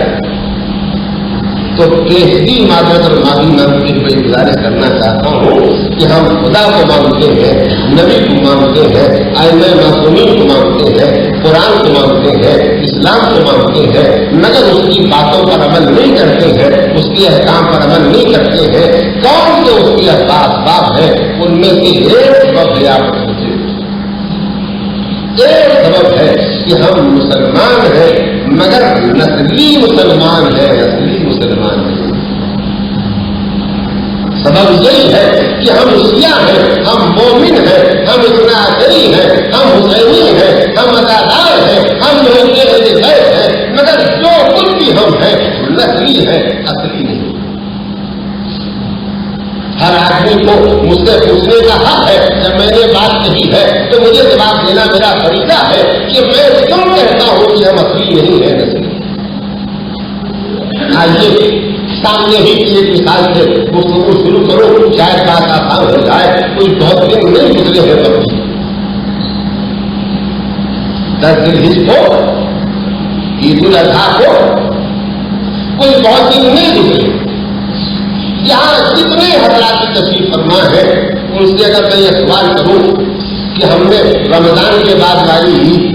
Speaker 2: تو پیشگی معذرت اور معافی مانگتے ہوئے گزارش کرنا چاہتا ہوں کہ ہم خدا کو مانگتے ہیں، نبی کو مانگتے ہیں، ائمہ معصومین کو مانگتے ہیں، قرآن کو مانگتے ہیں، اسلام کو مانگتے ہیں، مگر اس کی باتوں پر عمل نہیں کرتے ہیں، اس کے احکام پر عمل نہیں کرتے ہیں۔ کون سے اس کے اسباب ہیں؟ ان میں سے ایک سبب ہے، آپ سوچیں، ایک سبب ہے کہ ہم مسلمان ہیں مگر نسلی مسلمان ہیں، اصلی مسلمان ہیں۔ سبب یہی ہے کہ ہم شیعہ ہیں، ہم مومن ہیں، ہم اثنا عشری ہیں، ہم حسینی ہیں، ہم عزادار ہیں، ہم محب اہل بیت ہیں، مگر جو کچھ بھی ہم ہیں نسلی ہیں، اصلی نہیں۔ ہر آدمی کو مجھ سے پوچھنے کا حق ہے، جب میں نے بات کہی ہے تو مجھے جواب دینا میرا فریضہ ہے کہ میں کیوں کہتا ہوں کہ ہم اصلی نہیں ہیں، نسلی۔ آئیے سامنے ہی کی ایک مثال سے گفتگو شروع کرو، شاید بات آسان ہو جائے۔ کوئی بہت دن نہیں گزرے ہیں، بچی 10 ذوالحجہ کو، عید الاضحیٰ کو، کوئی بہت دن نہیں گزرے۔ یہاں کتنے حضرات کی تشریف فرما ہے، ان سے اگر میں یہ سوال کروں کہ ہم نے رمضان کے بعد والی عید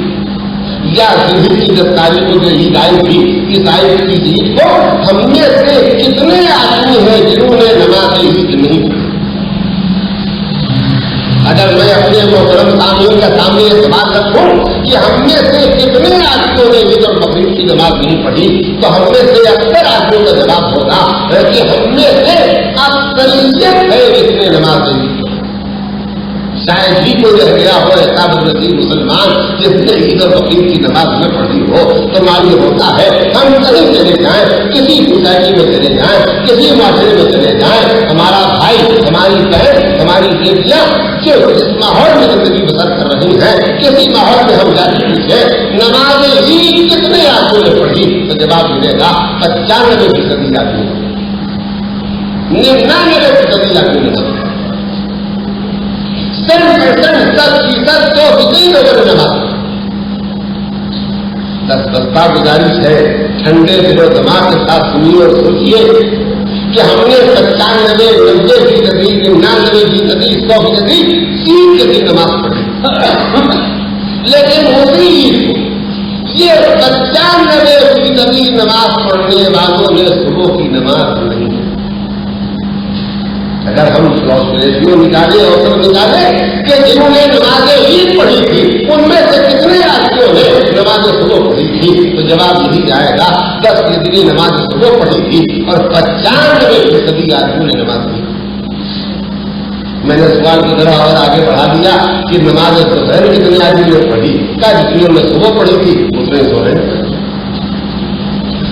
Speaker 2: یا ذوالحجہ کی 10 تاریخ کو جو عید آئی تھی، اس عید کی عید کو ہم میں سے کتنے آدمی ہیں جنہوں نے نماز عید نہیں پڑھی؟ اگر میں اپنے محترم سامعین کے سامنے یہ سوال رکھوں کہ ہم میں سے کتنے آدمیوں نے عید اور بقرعید کی نماز نہیں پڑھی، تو ہم میں سے اکثر آدمیوں کا جواب ہوگا کہ ہم میں سے اکثریت ہے جس نے نماز نہیں پڑھی۔ شاید ہی کوئی رہ گیا ہو ایسا بدنصیب مسلمان جس نے عید اور بقرعید کی نماز نہ پڑھی ہو۔ تو معلوم ہوتا ہے ہم کہیں چلے جائیں، کسی سوسائٹی میں چلے جائیں، کسی معاشرے میں چلے جائیں، ہمارا بھائی، ہماری بہن، ہماری بیٹیاں جو جس ماحول میں زندگی بسر کر رہی ہیں، کسی ماحول میں ہم جا کے پوچھیں نماز عید کتنے آدمیوں نے پڑھی، تو جواب ملے گا 95% آدمی، 99% آدمی نے۔ 10% 10% 2% لوگوں نے نماز۔ دستہ گزارش ہے، ٹھنڈے دل و دماغ کے ساتھ سنیے اور سوچیے کہ ہم نے 95 90% 99% 100% عید کے دن نماز پڑھی، لیکن اسی عید کو یہ 95% نماز پڑھنے والوں نے صبح کی نماز نہیں۔ اگر ہم ریشیو نکالے اوسط نکالے کہ جنہوں نے نماز عید پڑھی تھی ان میں سے کتنے آدمیوں نے نماز صبح پڑھی تھی، تو جواب یہی آئے گا 10% नमाज सुबह पढ़ी थी और 95% आदमियों ने नमाज नहीं। मैंने सवाल की तरह और आगे बढ़ा दिया कि नमाज दोपहर कितने आदमी ने पढ़ी, क्या जितनी ने सुबह पढ़ी थी उतने सो रहे।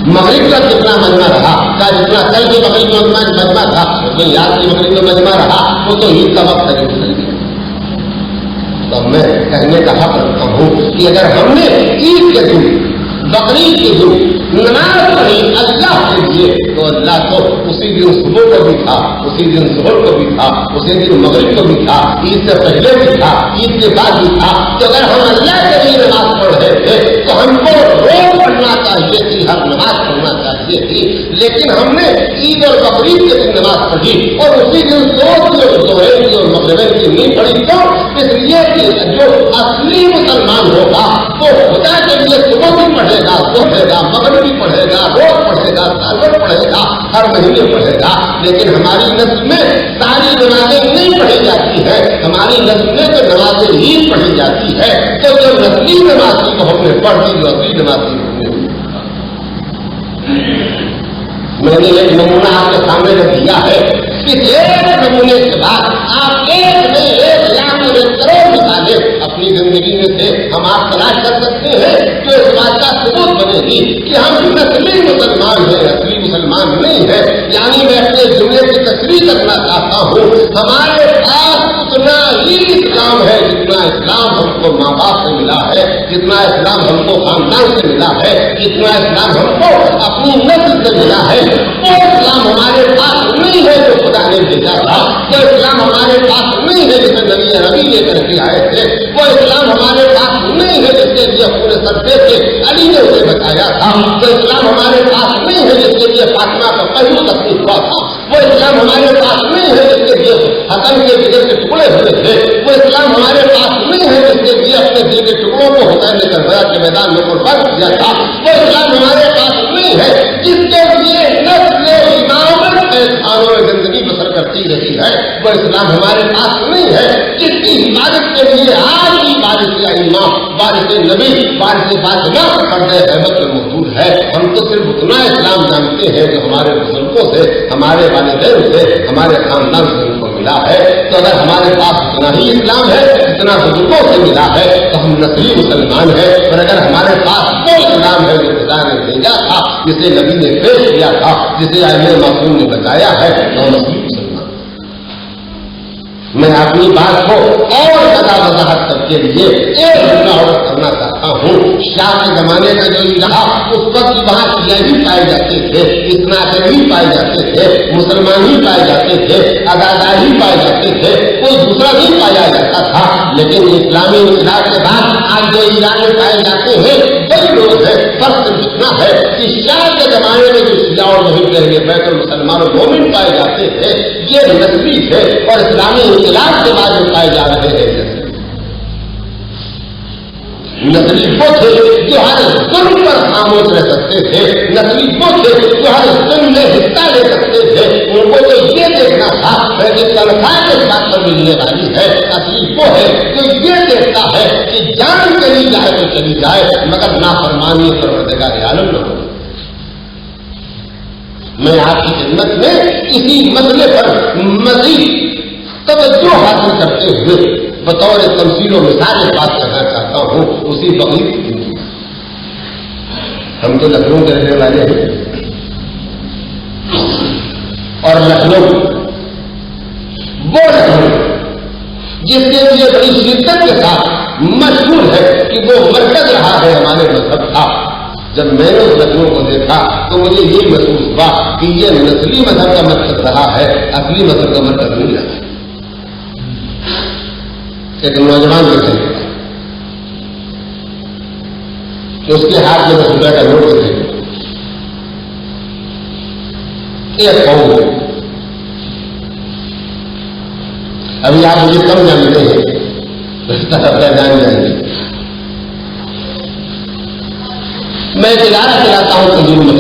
Speaker 2: मगरिब का कितना मजमा रहा, क्या जितना कल के मगरिब में मजमा था उसमें याद की मगरिब में मजमा रहा, वो तो ईद का वक्त है गुजर गया। तो मैं कहने का हक रखता हूँ कि अगर हमने ईद के दिन, बकरीद के दिन नमाज पढ़ी अल्लाह के लिए, तो अल्लाह तो उसी दिन सुबह को भी था, उसी दिन जोहर को भी था, उसी दिन मगरिब को भी था, ईद से पहले भी था, ईद के बाद भी था। तो अगर हम अल्लाह के लिए नमाज पढ़ रहे थे तो हमको रोज पढ़ना चाहिए थी, हर नमाज पढ़ना चाहिए थी। लेकिन हमने ईद और बकरीद के दिन नमाज पढ़ी और उसी दिन जोहर की और मगरिब की नहीं पढ़ी, तो इसलिए कि जो असली मुसलमान होगा वो खुदा के लिए सुबह भी पढ़ेगा, पढ़ेगा, मगरिब भी पढ़ेगा, रोज पढ़ेगा, साल पढ़ेगा, हर महीने पढ़ेगा। लेकिन हमारी नस्ल में सारी नमाजें नहीं पढ़ी जाती है, हमारी नस्ल में तो नमाजें ही पढ़ी जाती है। तो जो नस्ली नमाजी को हमने पढ़ दी, जो असली नमाजी हमने, मैंने एक नमूना आपके सामने रख दिया है। इस एक नमूने के बाद आप एक में 1 लाख और 1 करोड़ निकाले अपनी जिंदगी में से हम आप तलाश कर सकते हैं तो इस बात का सबूत बनेगी कि हम नस्ली मुसलमान हैं, असली मुसलमान नहीं है। यानी मैं अपने जुमले की तस्रीह करना चाहता हूँ, हमारे पास उतना ही इस्लाम है जितना इस्लाम हमको माँ बाप से मिला है, जितना इस्लाम हमको खानदान से मिला है, जितना इस्लाम हमको अपनी नस्ल से मिला है। वो इस्लाम हमारे पास नहीं है जो खुदा ने भेजा था, वो इस्लाम हमारे पास नहीं है जिसे नबी अरबी लेकर के आए थे, वो इस्लाम हमारे पास नहीं है जिसके लिए अपने सरदे से अली ने उसे बताया था, वो इस्लाम हमारे पास नहीं है जिसके लिए फातिमा का पहलू तकलीफ हुआ था, वो इस्लाम हमारे पास नहीं है जिसके लिए हसन के जिगर के टुकड़े हुए थे, वो इस्लाम हमारे पास नहीं है जिसके लिए अपने दिल के टुकड़ों को हुसैन ने करबला के मैदान में कुर्बान किया था, वो इस्लाम हमारे पास नहीं है जिसके लिए नस्ल इमामत खानों में जिंदगी बसर करती रही है, वो इस्लाम हमारे पास नहीं है जिसकी इबादत के लिए आज भी वारिस इमाम, वारिस नबी, वारिस फातिमा पर्दे रहमत में मौजूद है। हम तो सिर्फ उतना इस्लाम जानते हैं जो हमारे बुजुर्गों से, हमारे वालिदैन से, हमारे खानदान से उनको मिला है। तो अगर हमारे पास उतना ही इस्लाम है जितना बुजुर्गों से मिला है तो हम नस्ली मुसलमान हैं। और अगर हमारे पास वो इस्लाम है जो खुदा ने भेजा था, जिसे नबी ने पेश किया था, जिसे आइए मासूम ने बताया है, तो हम नस्ली मुसलमान। मैं अपनी बात को और ज्यादा वजाहत करके लिए एक जुमला और करना चाहता हूँ। शाह के जमाने का जो रहा उस वक्त वहाँ शिया ही पाए जाते थे, इस्नादर ही पाए जाते थे, मुसलमान ही पाए जाते थे, अदादार ही पाए जाते थे, कोई दूसरा नहीं पाया जाता था। लेकिन इस्लामी इनकलाब के बाद आज जो ईरान में पाए जाते हैं वही लोग हैं। फर्क इतना है कि शाह के जमाने में जो शिया और वहीं के बैतुल मुसलमान और मोमिन पाए जाते थे ये नस्ली थे, और इस्लामी इनकलाब के बाद में पाए जा रहे हैं नस्ली वो थे जो हर जुल्म पर खामोश रह सकते थे, नस्ली वो थे जो हर जुल्म में हिस्सा ले सकते थे। उनको तो ये देखना था कि तनख्वाह के साथ पर मिलने वाली है। असली वो है जो ये देखता है कि जान चली जाए तो चली जाए मगर नाफरमानी परवरदिगार आलम न हो। मैं आपकी खिदमत में इसी मसले पर मजीद तवज्जो हासिल करते हुए बतौर तमसीलो मिसाल बात करना चाहता हूँ। उसी बकरीद के दिन हम तो लखनऊ के रहने वाले हैं और लखनऊ वो लखनऊ जिसके लिए बड़ी शिद्दत के साथ मशहूर है कि वो मरकज रहा है हमारे मजहब का। जब मैंने उस लखनऊ को देखा तो मुझे ये महसूस हुआ कि ये नस्ली मजहब का मरकज रहा है, असली मजहब का मरकज नहीं रहा। एक नौजवान देखे उसके हाथ में 10 रुपये का नोट देखे, एक पाउंड में। अभी आप मुझे कम जानते हैं, जान जाएंगे। मैं इजारा चलाता हूं तंजीम में,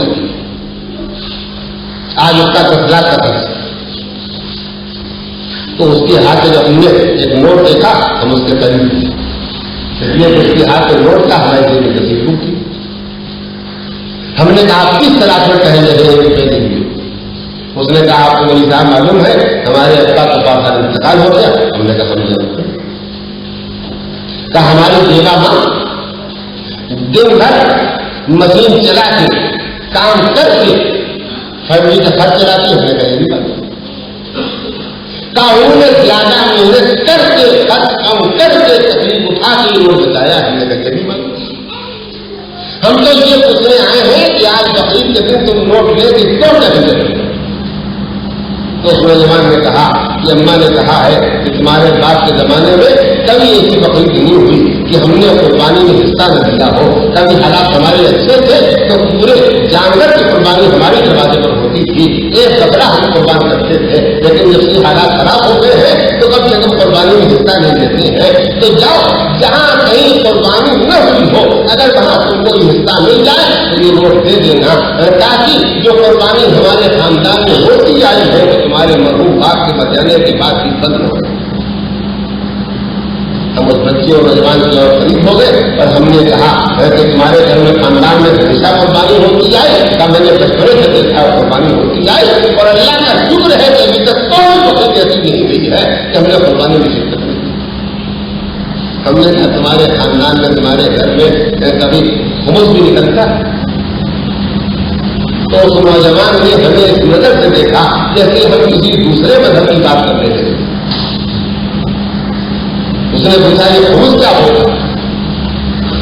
Speaker 2: आज उसका 10 लाख का खर्च, तो उसके हाथ में जब हमने एक नोट देखा हम उसके करीब थे, इसलिए उसके हाथ में नोट का हमारे दिल में तस्वीर थी। ہم نے کہا آپ کس طرح میں کہیں گے؟ اس نے کہا آپ کو میری صاحب معلوم ہے ہمارے ابا کا پاس انتقال ہو گیا. ہم نے کہا سمجھا. کہا ہماری بیگا ماں دن بھر مشین چلا کے کام کر کے فیملی کا خرچ چلاتی. ہم نے کہا یہ بھی بات کہا انہوں نے زیادہ محنت کر کے خرچ کم کر کے تکلیف اٹھا کے انہوں نے بتایا. ہم نے کہا یہ بھی بات. ہم تو یہ پوچھنے آئے ہیں کہ آج بقرعید کے دن تم نوٹ لے کے کیوں نہیں دیتے؟ تو اس نوجوان نے کہا کہ اماں نے کہا ہے کہ تمہارے باپ کے زمانے میں کبھی ایسی بقرعید نہیں ہوئی کہ ہم نے قربانی میں حصہ نہ دیا ہو. کبھی حالات ہمارے اچھے تھے تو پورے جانور کی قربانی ہمارے دروازے پر ہوتی تھی. ایک بکرا ہم قربان کرتے تھے. لیکن جب سے حالات خراب ہو گئے ہیں تو کم سے کم قربانی میں حصہ نہیں دیتے ہیں. تو جاؤ جہاں کہیں قربانی نہ ہوئی ہو اگر وہاں تم کو یہ حصہ مل جائے تو یہ نوٹ دے دینا تاکہ جو قربانی ہمارے خاندان میں ہوتی آئی ہے تمہارے مرحوم باپ کے مر جانے کے بعد بھی بند ہو. ہم اس بچے اور نوجوان کی اور قریب ہو گئے اور ہم نے کہا کہ تمہارے گھر میں خاندان میں ہمیشہ قربانی ہوتی جائے. میں نے بچپنے سے دیکھا قربانی ہوتی جائے اور اللہ کا شکر ہے کہ ابھی تک کوئی وقت ایسی نہیں ہوئی ہے کہ ہم نے قربانی میں شرکت نہیں. ہم نے کہا تمہارے خاندان میں تمہارے گھر میں کبھی خمس بھی نکلتا. تو اس نوجوان نے ہمیں اس نظر سے دیکھا جیسے ہم کسی دوسرے مذہب کی بات کر رہے تھے. اس نے پوچھا یہ خمس کیا ہوگا؟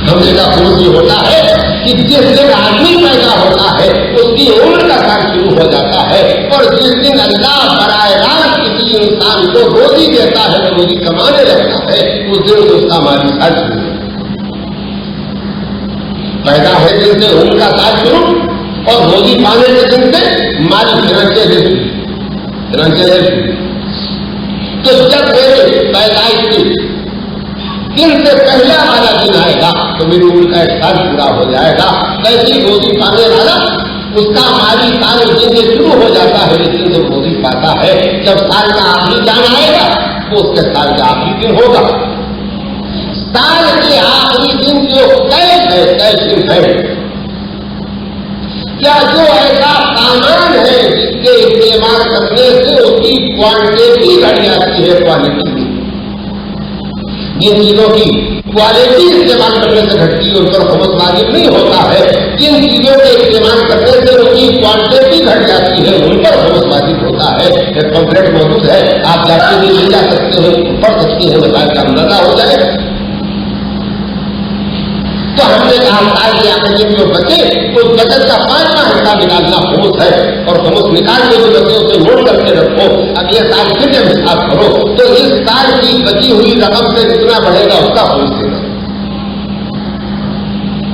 Speaker 2: ہم نے کہا خمس یہ ہوتا ہے کہ جس دن آدمی پیدا ہوتا ہے اس کی عمر کا کام شروع ہو جاتا ہے اور جس دن اللہ براہ راست کسی انسان کو روزی دیتا ہے وہ روزی کمانے لگتا ہے اس دن سے اس کا مالی سال شروع پیدا ہے جن سے عمر کا سال شروع اور روزی پانے کے دن سے مالی فنانشیل تو جب میرے پیدائش کی دن سے پہلا والا دن آئے گا تو میری عمر کا ایک سال پورا ہو جائے گا. ویسی روزی پانے والا اس کا مالی سال دن سے شروع ہو جاتا ہے جس دن سے روزی پاتا ہے. جب سال کا آخری دن آئے گا تو اس کے سال کا آخری دن ہوگا. سال کے آخری دن جو طے دن ہے کیا جو ایسا سامان ہے جس کے استعمال کرنے سے اس کی کوانٹٹی گھٹ جاتی ہے. کوالٹی جن چیزوں کی کوالٹی استعمال کرنے سے گھٹتی ہے ان پر خمس واجب نہیں ہوتا ہے. جن چیزوں کے استعمال کرنے سے ان کی کوانٹٹی گھٹ جاتی ہے ان پر خمس واجب ہوتا ہے. ایک پمفلیٹ موجود ہے آپ جا کے بھی لے جا سکتے ہیں پڑھ سکتے ہیں مسائل کا اندازہ ہو جائے. تو ہم نے کہا سال کے آخر دن جو بچے اس بچت کا 5واں حصہ نکالنا خمس ہے اور خمس نکال کے جو بچے اسے نوٹ کر کے رکھو. اگلے سال پھر جب حساب کرو تو اس سال کی بچی ہوئی رقم سے جتنا بڑھے گا اس کا خمس دینا.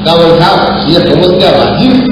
Speaker 2: کمل صاحب یہ خمس کیا واجب؟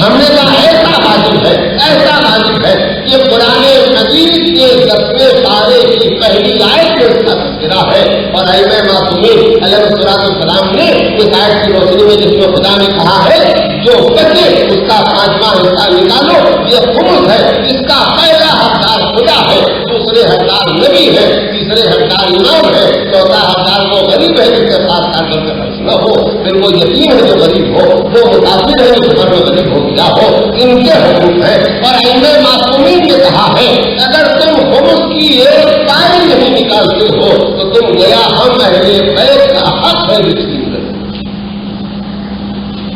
Speaker 2: ہم نے کہا ایسا واجب ہے کہ قرآن مجید کے 10ویں پارے کی پہلی آیت میں اس کا تذکرہ ہے اور ائمہ معصومین علیہ السلام نے اس آیت کی روشنی میں جس میں خدا نے کہا ہے جو بچے اس کا 5واں حصہ نکالو یہ خمس ہے. اس کا پہلا حقدار خدا ہے, دوسرے حقدار نبی ہے, تیسرے حقدار امام ہے, چوتھا حقدار وہ غریب ہے جس کے پاس کاٹر کا خرچ نہ ہو, پھر وہ یتیم ہے جو غریب ہو, وہ مسافر ہے جو سفر میں غریب ہو گیا ہو. ان کے حقوق ہے اور ائمہ معصومین نے کہا ہے اگر تم خمس کی ایک پائی نہیں نکالتے ہو تو تم گیا ہم اہل بیت کا حق ہے جتنی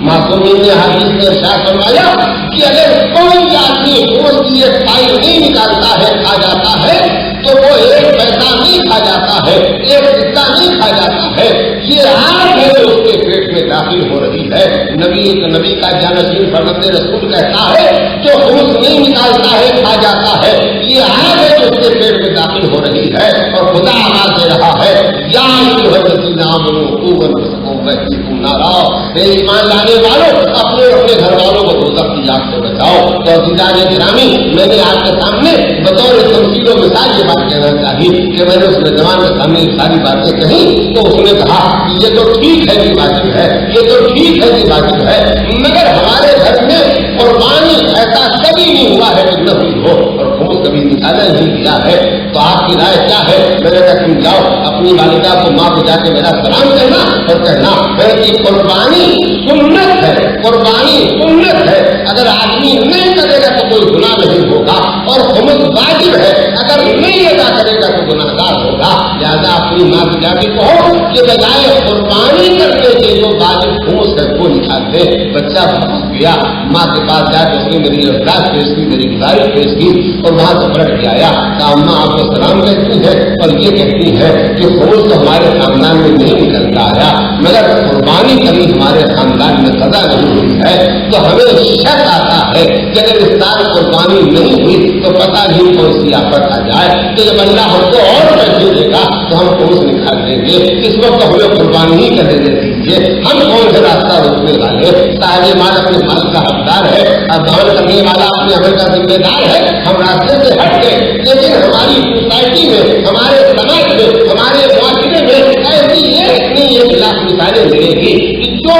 Speaker 2: معصومین نے حدیث میں ارشاد فرمایا کہ اگر کوئی آدمی خمس کی ایک پائی نہیں نکالتا ہے کھا جاتا ہے تو وہ ایک پیسہ نہیں کھا جاتا ہے, ایک حصہ نہیں کھا جاتا ہے. یہ آگ ہے جو اس کے پیٹ میں داخل ہو رہی ہے. نبی کا جانشین فرماتے رسول کہتا ہے جو خمس نہیں نکالتا ہے کھا جاتا ہے یہ آگ ہے جو اس کے پیٹ میں داخل ہو رہی ہے. اور خدا آواز دے رہا ہے یا ایمان لانے والوں اپنے گھر والوں کو دوزخ کی آگ سے بچاؤ. تو عزیزان گرامی میں نے آپ کے سامنے بطور تمثیل و مثال یہ بات کہنا چاہیے کہ میں نے اس نوجوان کے سامنے ساری باتیں کہیں تو اس نے کہا کہ یہ تو ٹھیک ہے کہ واجب ہے, یہ تو ٹھیک ہے کہ واجب ہے, مگر ہمارے گھر میں قربانی ایسا کبھی نہیں ہوا ہے کہ نہ ہوئی ہو اور خمس کبھی نکالا نہیں گیا ہے. تو آپ کی رائے کیا ہے؟ میں نے کہا تم جاؤ اپنی والدہ کو ماں کو جا کے میرا سلام کرنا اور کہنا کہ قربانی سنت ہے, قربانی खुद वाजिब है, अगर नहीं अदा करेगा तो गुनाहगार होगा। लिहाजा अपनी माँ से जाके कहो कि बजाय कुर्बानी करने के जो वाजिब खुमस है वो निकाल दे। बच्चा फंस गया, माँ के पास जाकर उसने मेरी अरदास पेश की, मेरी गुजारिश पेश की और वहां से पलट के आया। अम्मा आपको सलाम कहती है और ये कहती है कि खुमस तो हमारे खानदान में नहीं निकलता आया, मगर कुर्बानी कभी हमारे खानदान में सदा नहीं हुई है। तो हमें शक आता है कि अगर इस साल कुर्बानी नहीं हुई तो पता नहीं कौन सी आफत आ जाए। तो जब अल्लाह हमको और पैसे देगा तो हम खुमस निकाल देंगे। इस वक्त हमें कुर्बानी ही करने दे दीजिए। हम कौन से रास्ता रोकने वाले? साहिब माल अपने माल का हकदार है और दान करने वाला अपने अमल का जिम्मेदार है। हम रास्ते से हट गए, लेकिन हमारी सोसाइटी में, हमारे समाज में, हमारे मुआशरे में ऐसी एक लाख मिसालें मिलेगी कि जो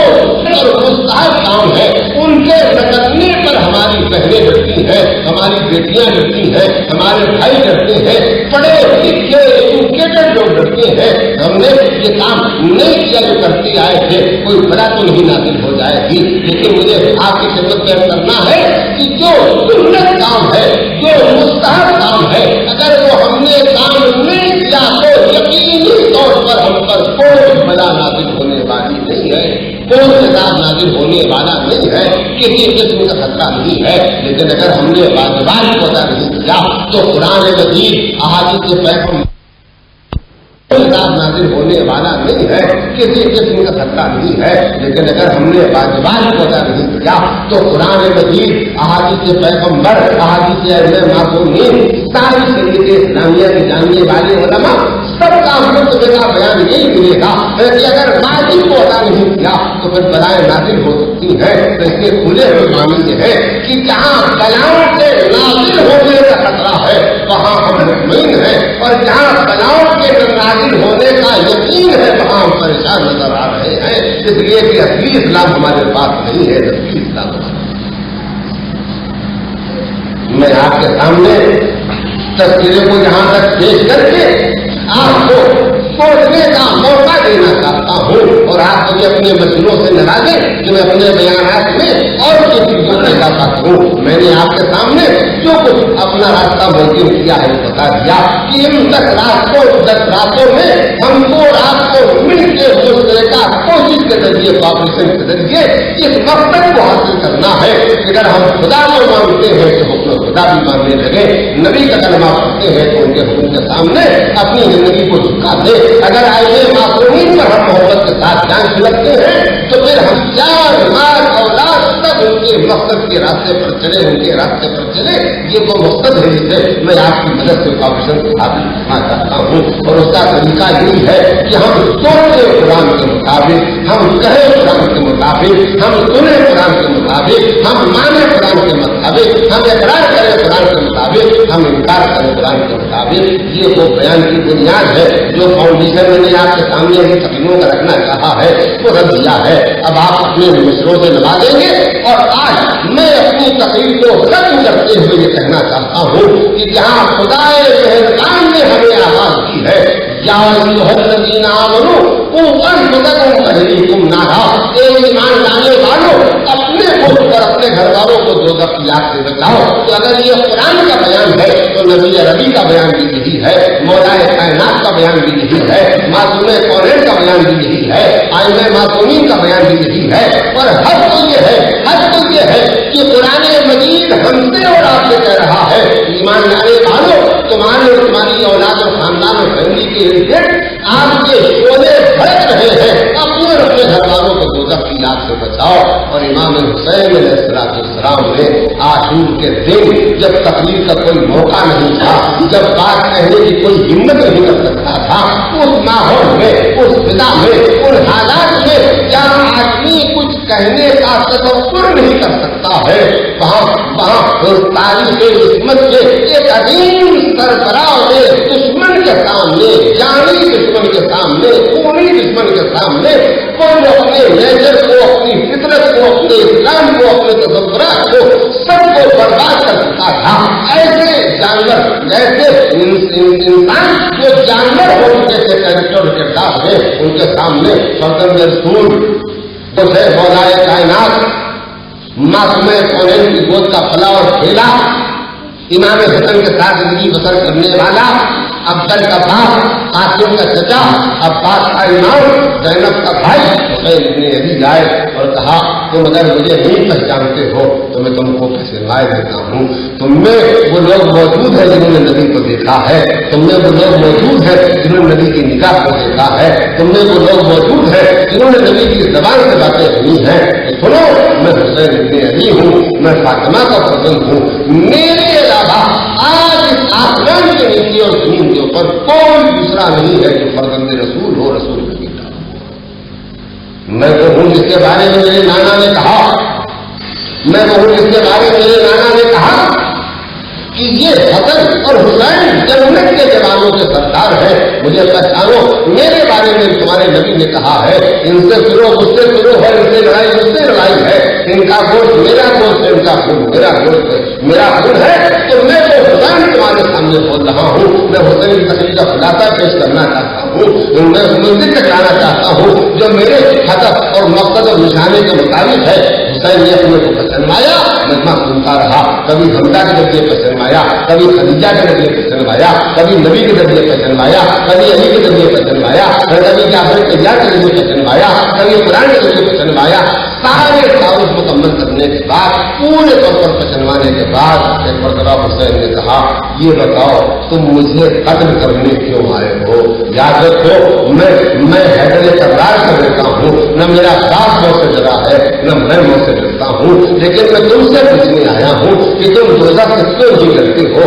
Speaker 2: मुस्तहब काम है उनके करने पर हमारी बहनें डरती हैं, हमारी बेटियां डरती हैं, हमारे भाई डरते हैं, पढ़े लिखे एजुकेटेड लोग डरते हैं। हमने ये काम नहीं किया जो करते आए थे, कोई बड़ा तो नहीं नाजिल हो जाएगी। लेकिन मुझे आपकी खिदमत में करना है कि जो सुन्नत काम है, जो मुस्तहब काम है, अगर वो हमने काम नहीं किया तो यकीनी तौर पर हम पर कोई बला नाजिल होने वाली नहीं है, कोई किताब नाजिल होने वाला नहीं है, किसी किस्म का खतरा नहीं है। लेकिन अगर हमने वाजिबात को अदा नहीं किया तो कुरान मजीद अहादीस से पैगाम किताब नाजिल होने वाला नहीं है, किसी किस्म का खतरा नहीं है। लेकिन अगर हमने वाजिबात को अदा नहीं किया तो कुरान मजीद अहादीस से पैगंबर अहादीस मासूमीन सारी शरीयत इस्लामिया के जानने वाले उलमा सबका मुतबका बयान यही मिलेगा कि अगर वाजिब को अदा नहीं किया तो फिर बलाएं नाजिल हो सकती हैं। तो इसके खुले हुए मामले है कि जहाँ बलाओं के नाजिल होने का खतरा है वहाँ हम मुतमईन हैं, और जहाँ बलाओं के नाजिल होने का यकीन है वहाँ हम परेशान नजर आ रहे हैं। इसलिए कि असली इस्लाम हमारे पास नहीं है, असली इस्लाम मैं आपके सामने तस्वीरों को जहाँ तक पेश करके आपको सोचने का मौका देना चाहता हूँ, और आप मुझे अपने मसलों से नाराजें कि मैं अपने बयानात में और जो चीजों को बताता हूँ। मैंने आपके सामने जो कुछ अपना रास्ता मुमकिन किया है बता दिया कि इन 10 रातों में हमको रात को मिलके मुश्तरका कोशिश के जरिए कॉपरेशन के जरिए इस मकसद को हासिल करना है। अगर हम खुदा को मानते हैं तो हुक्म खुदा भी मानने लगे, नबी का कलमा पढ़ते हैं तो उनके हुक्म के सामने अपनी जिंदगी को झुका दे। अगर ऐसे मासूमीन पर हम मोहब्बत के साथ जान छिड़कते हैं तो फिर हम जान माल औलाद सब उनके मकसद के रास्ते पर चले, उनके रास्ते पर चले। ये वो मकसद है जिसे मैं आपकी मदद से कॉपरेशन स्थापित करना चाहता हूँ, और उसका तरीका यही है कि हम सोचे कुरान के मुताबिक, हम कहे कुरान के मुताबिक, हम सुने कुरान के मुताबिक, हम माने कुरान के मुताबिक, हम इकरार करें कुरान के मुताबिक, हम इनकार करें कुरान के मुताबिक। ये वो बयान की बुनियाद है जो फाउंडेशन मैंने आपके सामने ही तकरीरों का रखना चाहा है वो रख दिया है। अब आप अपने मिसरों से लगा देंगे, और आज मैं अपनी तकरीर को खत्म करते हुए ये कहना चाहता हूँ कि जहाँ खुदाए मेहरबान ने हमें आवाज दी है, या ईमान लाने वालों अपने खुद और अपने घर वालों को दोज़ख की आग से बचाओ। तो अगर ये कुरान का बयान है तो नबी अरबी का बयान भी यही है, मौलाए कायनात का बयान भी यही है, मासूमे कौनैन का बयान भी यही है, आइमे मासूमीन का बयान भी यही है। और हद तो ये है, हद तो ये है कि कुरान मजीद हमसे और आपसे कह रहा है, ईमान लाने वालों तुम्हारे और तुम्हारी औलाद और खानदान और फैमिली के इर्द आपके शोले भड़क रहे हैं, अपने और अपने घर वालों को दोज़ख की आग से बचाओ। और इमाम हुसैन अलैहिस्सलाम ने आशूर के दिन जब तकरीर का कोई मौका नहीं था, जब बात कहने की कोई हिम्मत नहीं कर सकता था, उस माहौल में, उस फिजा में, उन हालात में जहाँ आदमी कुछ कहने का तसव्वुर नहीं कर सकता है, वहाँ तारीख़ इस्मत के एक अजीम सरबराह ने दुश्मन के सामने, जानी दुश्मन के सामने, खूनी दुश्मन के सामने कोई अपने नेचर को, अपनी फितरत को, अपने इस्लाम को, अपने तसव्वुरात को सबको बर्बाद कर सकता था। ऐसे जानवर, ऐसे इंसान जो जानवर हो चुके थे कैरेक्टर और किरदार में, उनके सामने फर्जंद रसूल तो है मौलाए कायनात, मासूमे कौनैन की गोद का फला और खेला, इमाम हसन के साथ जिंदगी बसर करने वाला, अफजल का बाप, कासिम का चचा, अब्बास का इमाम, ज़ैनब का भाई हुसैन इब्न अली आए और कहा तुम अगर मुझे नहीं पहचानते हो तो मैं तुमको पहचान देता हूँ। तुम में वो लोग मौजूद है जिन्होंने नबी को देखा है, तुम में वो लोग मौजूद है जिन्होंने नबी की निगाह को देखा है, तुम में वो लोग मौजूद है जिन्होंने नबी की जबान से बातें सुनी है। सुनो, मैं हुसैन इब्न अली हूँ, मैं फातिमा का फर्जंद हूँ। मेरे अलावा आज इस आसमान के नीचे और जमीन के ऊपर कोई दूसरा नहीं है जो फर्जंद रसूल हो, रसूल का बेटा। मैं वो हूँ जिसके बारे में मेरे नाना ने कहा, मैं वो हूँ जिसके बारे में मेरे नाना ने कहा कि ये हसन और हुसैन जन्नत के जवानों के सरदार है, मुझे पहचानो। मेरे बारे में तुम्हारे नबी ने कहा है, इनसे फिरो मुझसे फिरो है, इनसे लड़ाई मुझसे लड़ाई है, इनका गोश्त मेरा गोश्त है, इनका खून मेरा गोश्त है, मेरा खून है। तो मैं वो हुसैन तुम्हारे सामने बोल रहा हूँ, मैं हुसैन की तकलीफ का खुलासा पेश करना चाहता हूँ, मैं उस मंदिर तक लाना चाहता हूँ जो मेरे हदफ और मकसद और निशाने के मुताबिक है। हुसैन ने अपने को पहचानवाया, मजमा सुनता रहा, कभी हमजा के जरिए पहचानवाया, कभी खदीजा के जरिए पहचानवाया, कभी नबी के जरिए पहचानवाया, कभी अली के जरिए पहचानवाया, कभी जाफर तैयार के जरिए पहचानवाया, कभी कुरान के जरिए पहचानवाया। सारे तारुफ मुकम्मल करने के बाद, पूरे तौर पर पहचानवाने के बाद एक मरतबा हुसैन ने कहा, ये बताओ तुम मुझे कत्ल करने क्यों आए हो? याद रखो, मैं हैदर करदार का बेटा हूँ, न मेरा बाप मुझसे डरा है, न मैं मुझसे डरता हूँ, लेकिन मैं तुमसे पूछने आया हूँ कि तुम दोज़ख से क्यों नहीं डरते हो?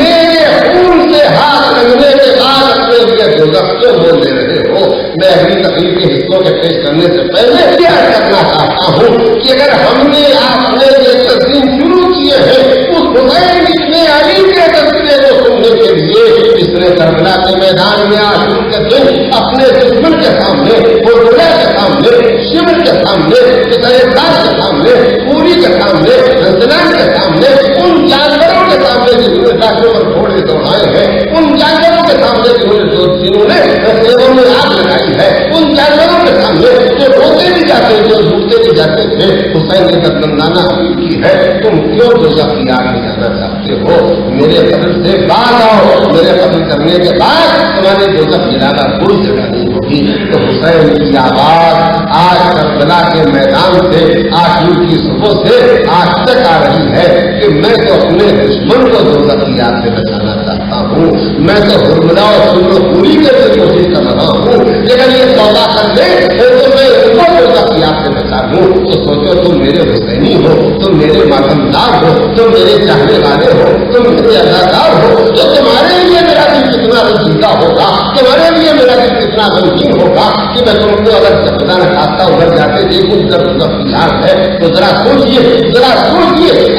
Speaker 2: मेरे खून से हाथ लगने के बाद अपने लिए दोज़ख क्यों बोल दे रहे हो? मैं अगली तकलीफ के हिस्सों के पेश करने से पहले क्या करना चाहता हूँ कि अगर हमने आपने ये तस्लीम शुरू किए हैं उस हुसैन इब्न अली के तस्वीर को सुनने के लिए, इसने करबला के मैदान में आशूर के दिन अपने दुश्मन के सामने, बुलबुला के सामने, शिमर के सामने, किताब के सामने, पूरी के सामने, हंसनान के सामने, उन जानवरों के सामने जिन्होंने डॉक्टरों पर घोड़े दौड़ाए हैं, उन जानवरों के सामने जिन्होंने सेवों में आग लगाई है, उन जानवरों के सामने जो रोते भी जाते थे, जो लूटते भी जाते थे, हुसैन ने दर्दनाना अपील की है, तुम क्यों दोज़ख की आग में जाना चाहते हो? मेरे कत्ल से बाद आओ, मेरे कत्ल करने के बाद तुम्हारे दोज़ख में जाना कोई जगह नहीं होगी। तो हुसैन की आवाज आज करबला के मैदान से, आशूर की सुबह से आज तक आ रही है कि मैं तो अपने दुश्मन को दोज़ख की आग से बचाना चाहता हूँ, मैं तो हुर्मला और पूरी के लिए कोशिश कर रहा हूँ, लेकिन ये सौदा कर ले तो मैं उनको दोज़ख की आग से बचा लूँ। तो सोचो, तुम मेरे हुसैनी हो, तुम मेरे मातमदार हो, तुम मेरे चाहने वाले हो, तुम मेरे अदाकार हो, तो तुम्हारे लिए मेरा दिल कितना रंजीदा होगा, तुम्हारे लिए मेरा दिल कितना गमगीन होगा कि मैं तुमको अगर खुदा न खास्ता उधर जाते देखूं जब दोज़ख की आग है। तो जरा सोचिए,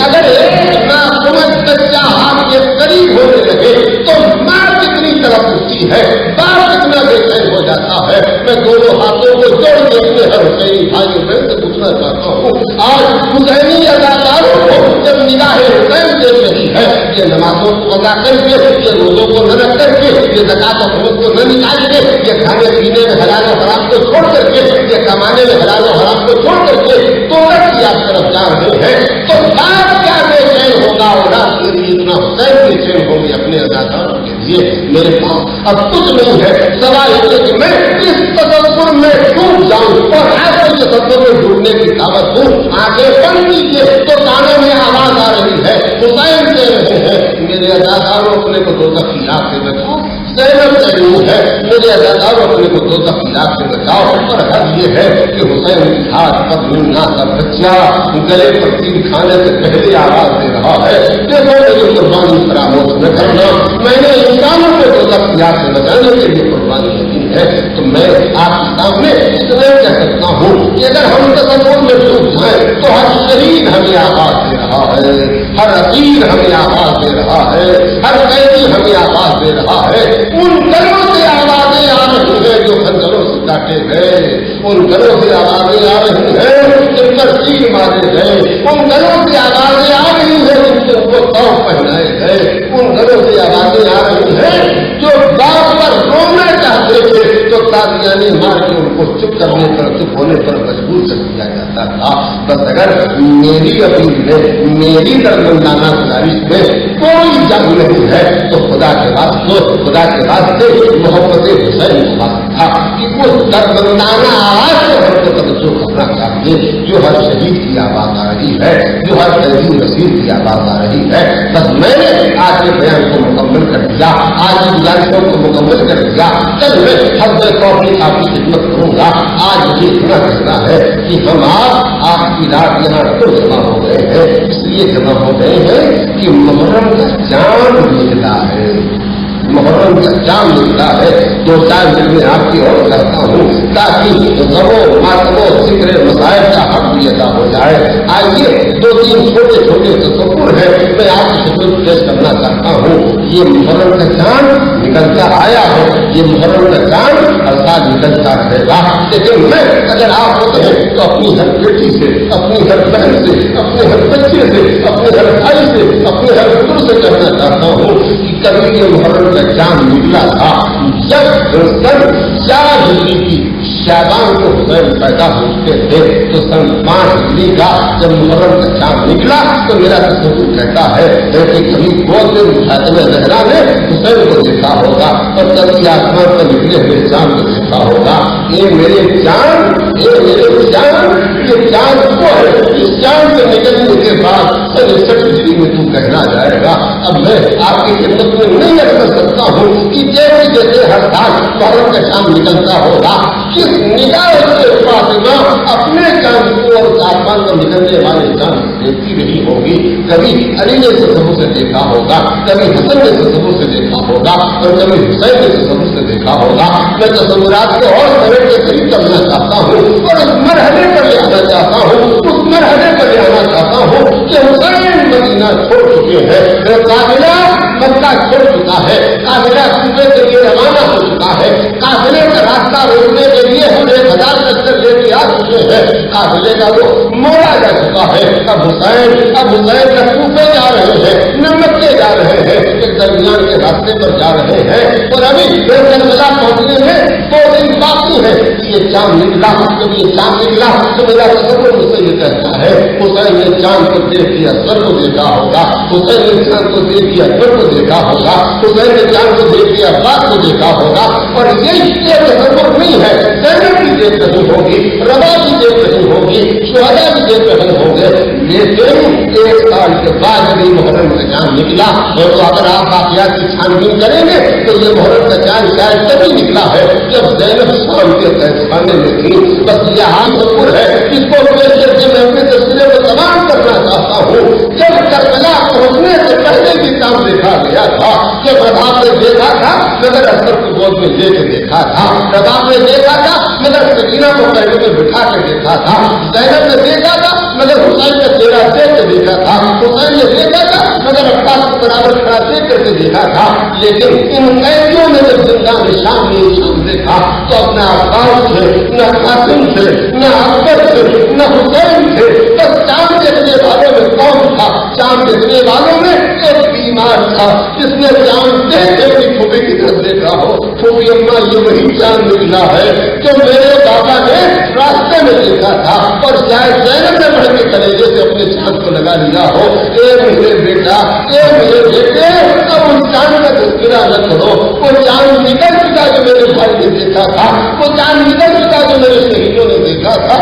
Speaker 2: अगर एक नासमझ बच्चा हाथ के करीब होने लगे तो माँ कितनी तरफ उठती है, बाप कितना बेचैन हो जाता है। मैं दोनों हाथों को जोड़ के अपने हर हुसैनी भाइयों बहन से पूछना चाहता हूँ, आज हुसैनी अदाकारों को जब निगाह हुसैन देख रही है, ये नमाजों को अदा करके, ये रोजों को न रख करके, ये ज़कात और खुमस को न निकाल के, ये खाने पीने में हलाल और हराम को छोड़ करके, ये कमाने में हलाल और हराम को छोड़ करके दोज़ख की आप तरफ जा रहे हैं, तो बाप क्या बेचैन होगा? औलाद के लिए इतना हुसैन बेचैन होंगे अपने अदाकारों के लिए। मेरे पास अब कुछ नहीं है, सवाल ये कि मैं इस तसव्वुर में डूब जाऊं और आगे के तसव्वुर में डूबने की दावत दूं। आंखें बंद कीजिए तो कानों में आवाज आ रही है, हुसैन कह रहे हैं, मेरे अदाकारों अपने को दोज़ख की आग से बचाओ। ज़ैनब कह रही है, मेरे अदाकारों अपने को दोज़ख की आग से बचाओ। और हद ये है कि हुसैन की हाथ पर नूना का बच्चा गले पर तीर खाने से पहले आवाज दे रहा है, देखो मेरी कुर्बानी फरामोश न करना, मैंने इंसानों को दोज़ख की आग से बचाने के लिए कुर्बानी की है। तो मैं आपके सामने इतना कह सकता हूँ कि अगर हम तसव्वुर में डूब जाए तो हर शहीद हमें आवाज दे रहा है, हर असीर हमें आवाज दे रहा है, हर कैदी हमें आवाज दे रहा है। उन गलों से आवाजें आ रही है जो खंजरों से काटे गए, उन गलों से आवाजें आ रही है जिन पर तीर मारे गए, उन गलों से आवाजें आ रही है जिनसे उनको तौब पहनाए गए, उन गलों से आवाजें आ रही है जो बाप पर रोना चाहते थे तो तालियाने मार के उनको चुप होने पर मजबूर कर दिया जाता था। बस अगर मेरी अपील में, मेरी दरमंदाना गुजारिश में कोई जंग नहीं है तो खुदा के वास्ते मोहम्मद हुसैन को था कि उस दरमंदाना आवाज से हमको तवज्जो करना चाहिए जो हर शहीद की आवाज आ रही है, जो हर तहजीब रसीद की आवाज आ रही है। बस मैंने आज के बयान को मुकम्मल कर दिया, आज की गुजारिशों को मुकम्मल कर दिया। कल मैं हज़्ज़ तौफीक आपकी खिदमत करूंगा। आज मुझे इतना कहना है कि हम आपकी रात यहाँ क्यों जमा हो गए हैं? इसलिए जमा हो गए हैं कि मुहर्रम का चांद निकला है, मुहर्रम का चांद निकला है। दो चार मिनट में आपकी ओर करता हूँ ताकि गमो मातमो जिक्र मसाइब का हक भी अदा हो जाए। आइए दो तीन छोटे छोटे तस्वुर है मैं आपकी खिदमत पेश करना चाहता हूँ। ये मुहर्रम का चांद निकलता आया है, ये मुहर्रम का चांद हर साल निकलता रहेगा। लेकिन मैं अगर आप होते हैं तो अपनी हर बेटी से, अपनी हर बहन से, अपने हर बच्चे से, अपने हर भाई से, अपने हर पुत्र से कहना चाहता हूँ कि कभी ये मुहर्रम का चांद निकला था जब सन 4 हिजरी की शाबान को हुसैन पैदा होते थे। तो सन 5 हिजरी का जब मुहर्रम का चांद निकला तो मेरा तस्वीर कहता है कि कभी बहुत दिन फातिमा ज़हरा ने हुसैन को देखा होगा और कभी आसमान पर निकले हुए चांद को देखा होगा। ये मेरे चांद, ये मेरे चांद, ये चांद वो है। इस चांद से निकलने के बाद सन 61 हिजरी में तू कहना जाएगा। अब मैं आपकी खिदमत में नहीं कर सकता हूँ कि जैसे जैसे हर साल मुहर्रम का चांद निकलता होगा किस निगाह से फातिमा अपने चांद को और आसमान पर निकलने वाले चांद देखती रही होगी। कभी अली ने तसव्वुर से देखा होगा, कभी हसन ने तसव्वुर से देखा होगा और कभी हुसैन ने तसव्वुर से देखा होगा। मैं तसव्वुरात को और तरह के करीब करना चाहता हूँ और उस मरहले पर ले आना चाहता हूँ, उस मरहले पर ले आना चाहता हूँ कि हुसैन मदीना छोड़ चुके हैं, काफिला मक्का छोड़ चुका है, काफिला सूबे के लिए रवाना हो चुका है, काफिले का रास्ता रोकने के लिए हम 1000 लश्कर लेके आ चुके हैं, काफिले का वो मोड़ा जा चुका है। अब हुसैन न कूफे जा रहे हैं, न मक्के जा रहे हैं, एक दरमियान के रास्ते पर जा रहे हैं और अभी करबला पहुंचने में 2 दिन बाकी है। ये चांद निकला, जब ये चांद निकला तो मेरा तसव्वुर मुझसे ये कहता है हुसैन ने चांद को देख के असर को देखा होगा, हुसैन ने चांद को देख के अकबर को देखा होगा, हुसैन ने चांद को देख के अब्बास को देखा होगा। और ये तसव्वुर नहीं है, ज़ैनब भी देख रही होगी, रबा भी देख रही होगी, शुहदा भी देख रहे होंगे। लेकिन 1 साल के बाद जब ये मुहर्रम का चांद निकला तो अगर आप वाक़यात की छानबीन करेंगे तो ये मुहर्रम का चांद शायद तभी निकला है जब ज़ैनब शाम के तहखाने में थी। बस यहाँ तसव्वुर है, इसको पेश करके मैं अपने तस्वीर को तमाम करना चाहता हूँ। जब करबला पहुंचने से पहले भी काम देखा गया था, जब रबाब ने देखा था मगर असर को गोद में लेके देखा था, रबाब ने देखा था मगर सकीना को पहले में बिठा कर देखा था, ज़ैनब ने देखा था मगर हुसैन का चेहरा देख के देखा था, हुसैन ने देखा था मगर अब्बास को बराबर खड़ा देख करके देखा था। लेकिन इन कैदियों ने जब जिंदा निशान में शाम देखा तो अपने अब्बास से, न कासिम से, न अकबर से, न हुसैन से, बस चांद देखने वालों में कौन था? चांद देखने वालों में एक बीमार था जिसने चांद देखते हुए फूफी की तरफ देखा हो। फूफी अम्मा ये वही चांद निकला है जो मेरे बाबा ने रास्ते में देखा था और शायद ज़ैनब ने बढ़ के कलेजे से अपने चांद को लगा लिया हो। ए मेरे बेटा, ए मेरे बेटे, अब उस चांद का तस्करा न करो। वो चांद निकल चुका जो मेरे भाई ने देखा था, वो चांद निकल चुका जो मेरे शहीदों ने देखा था।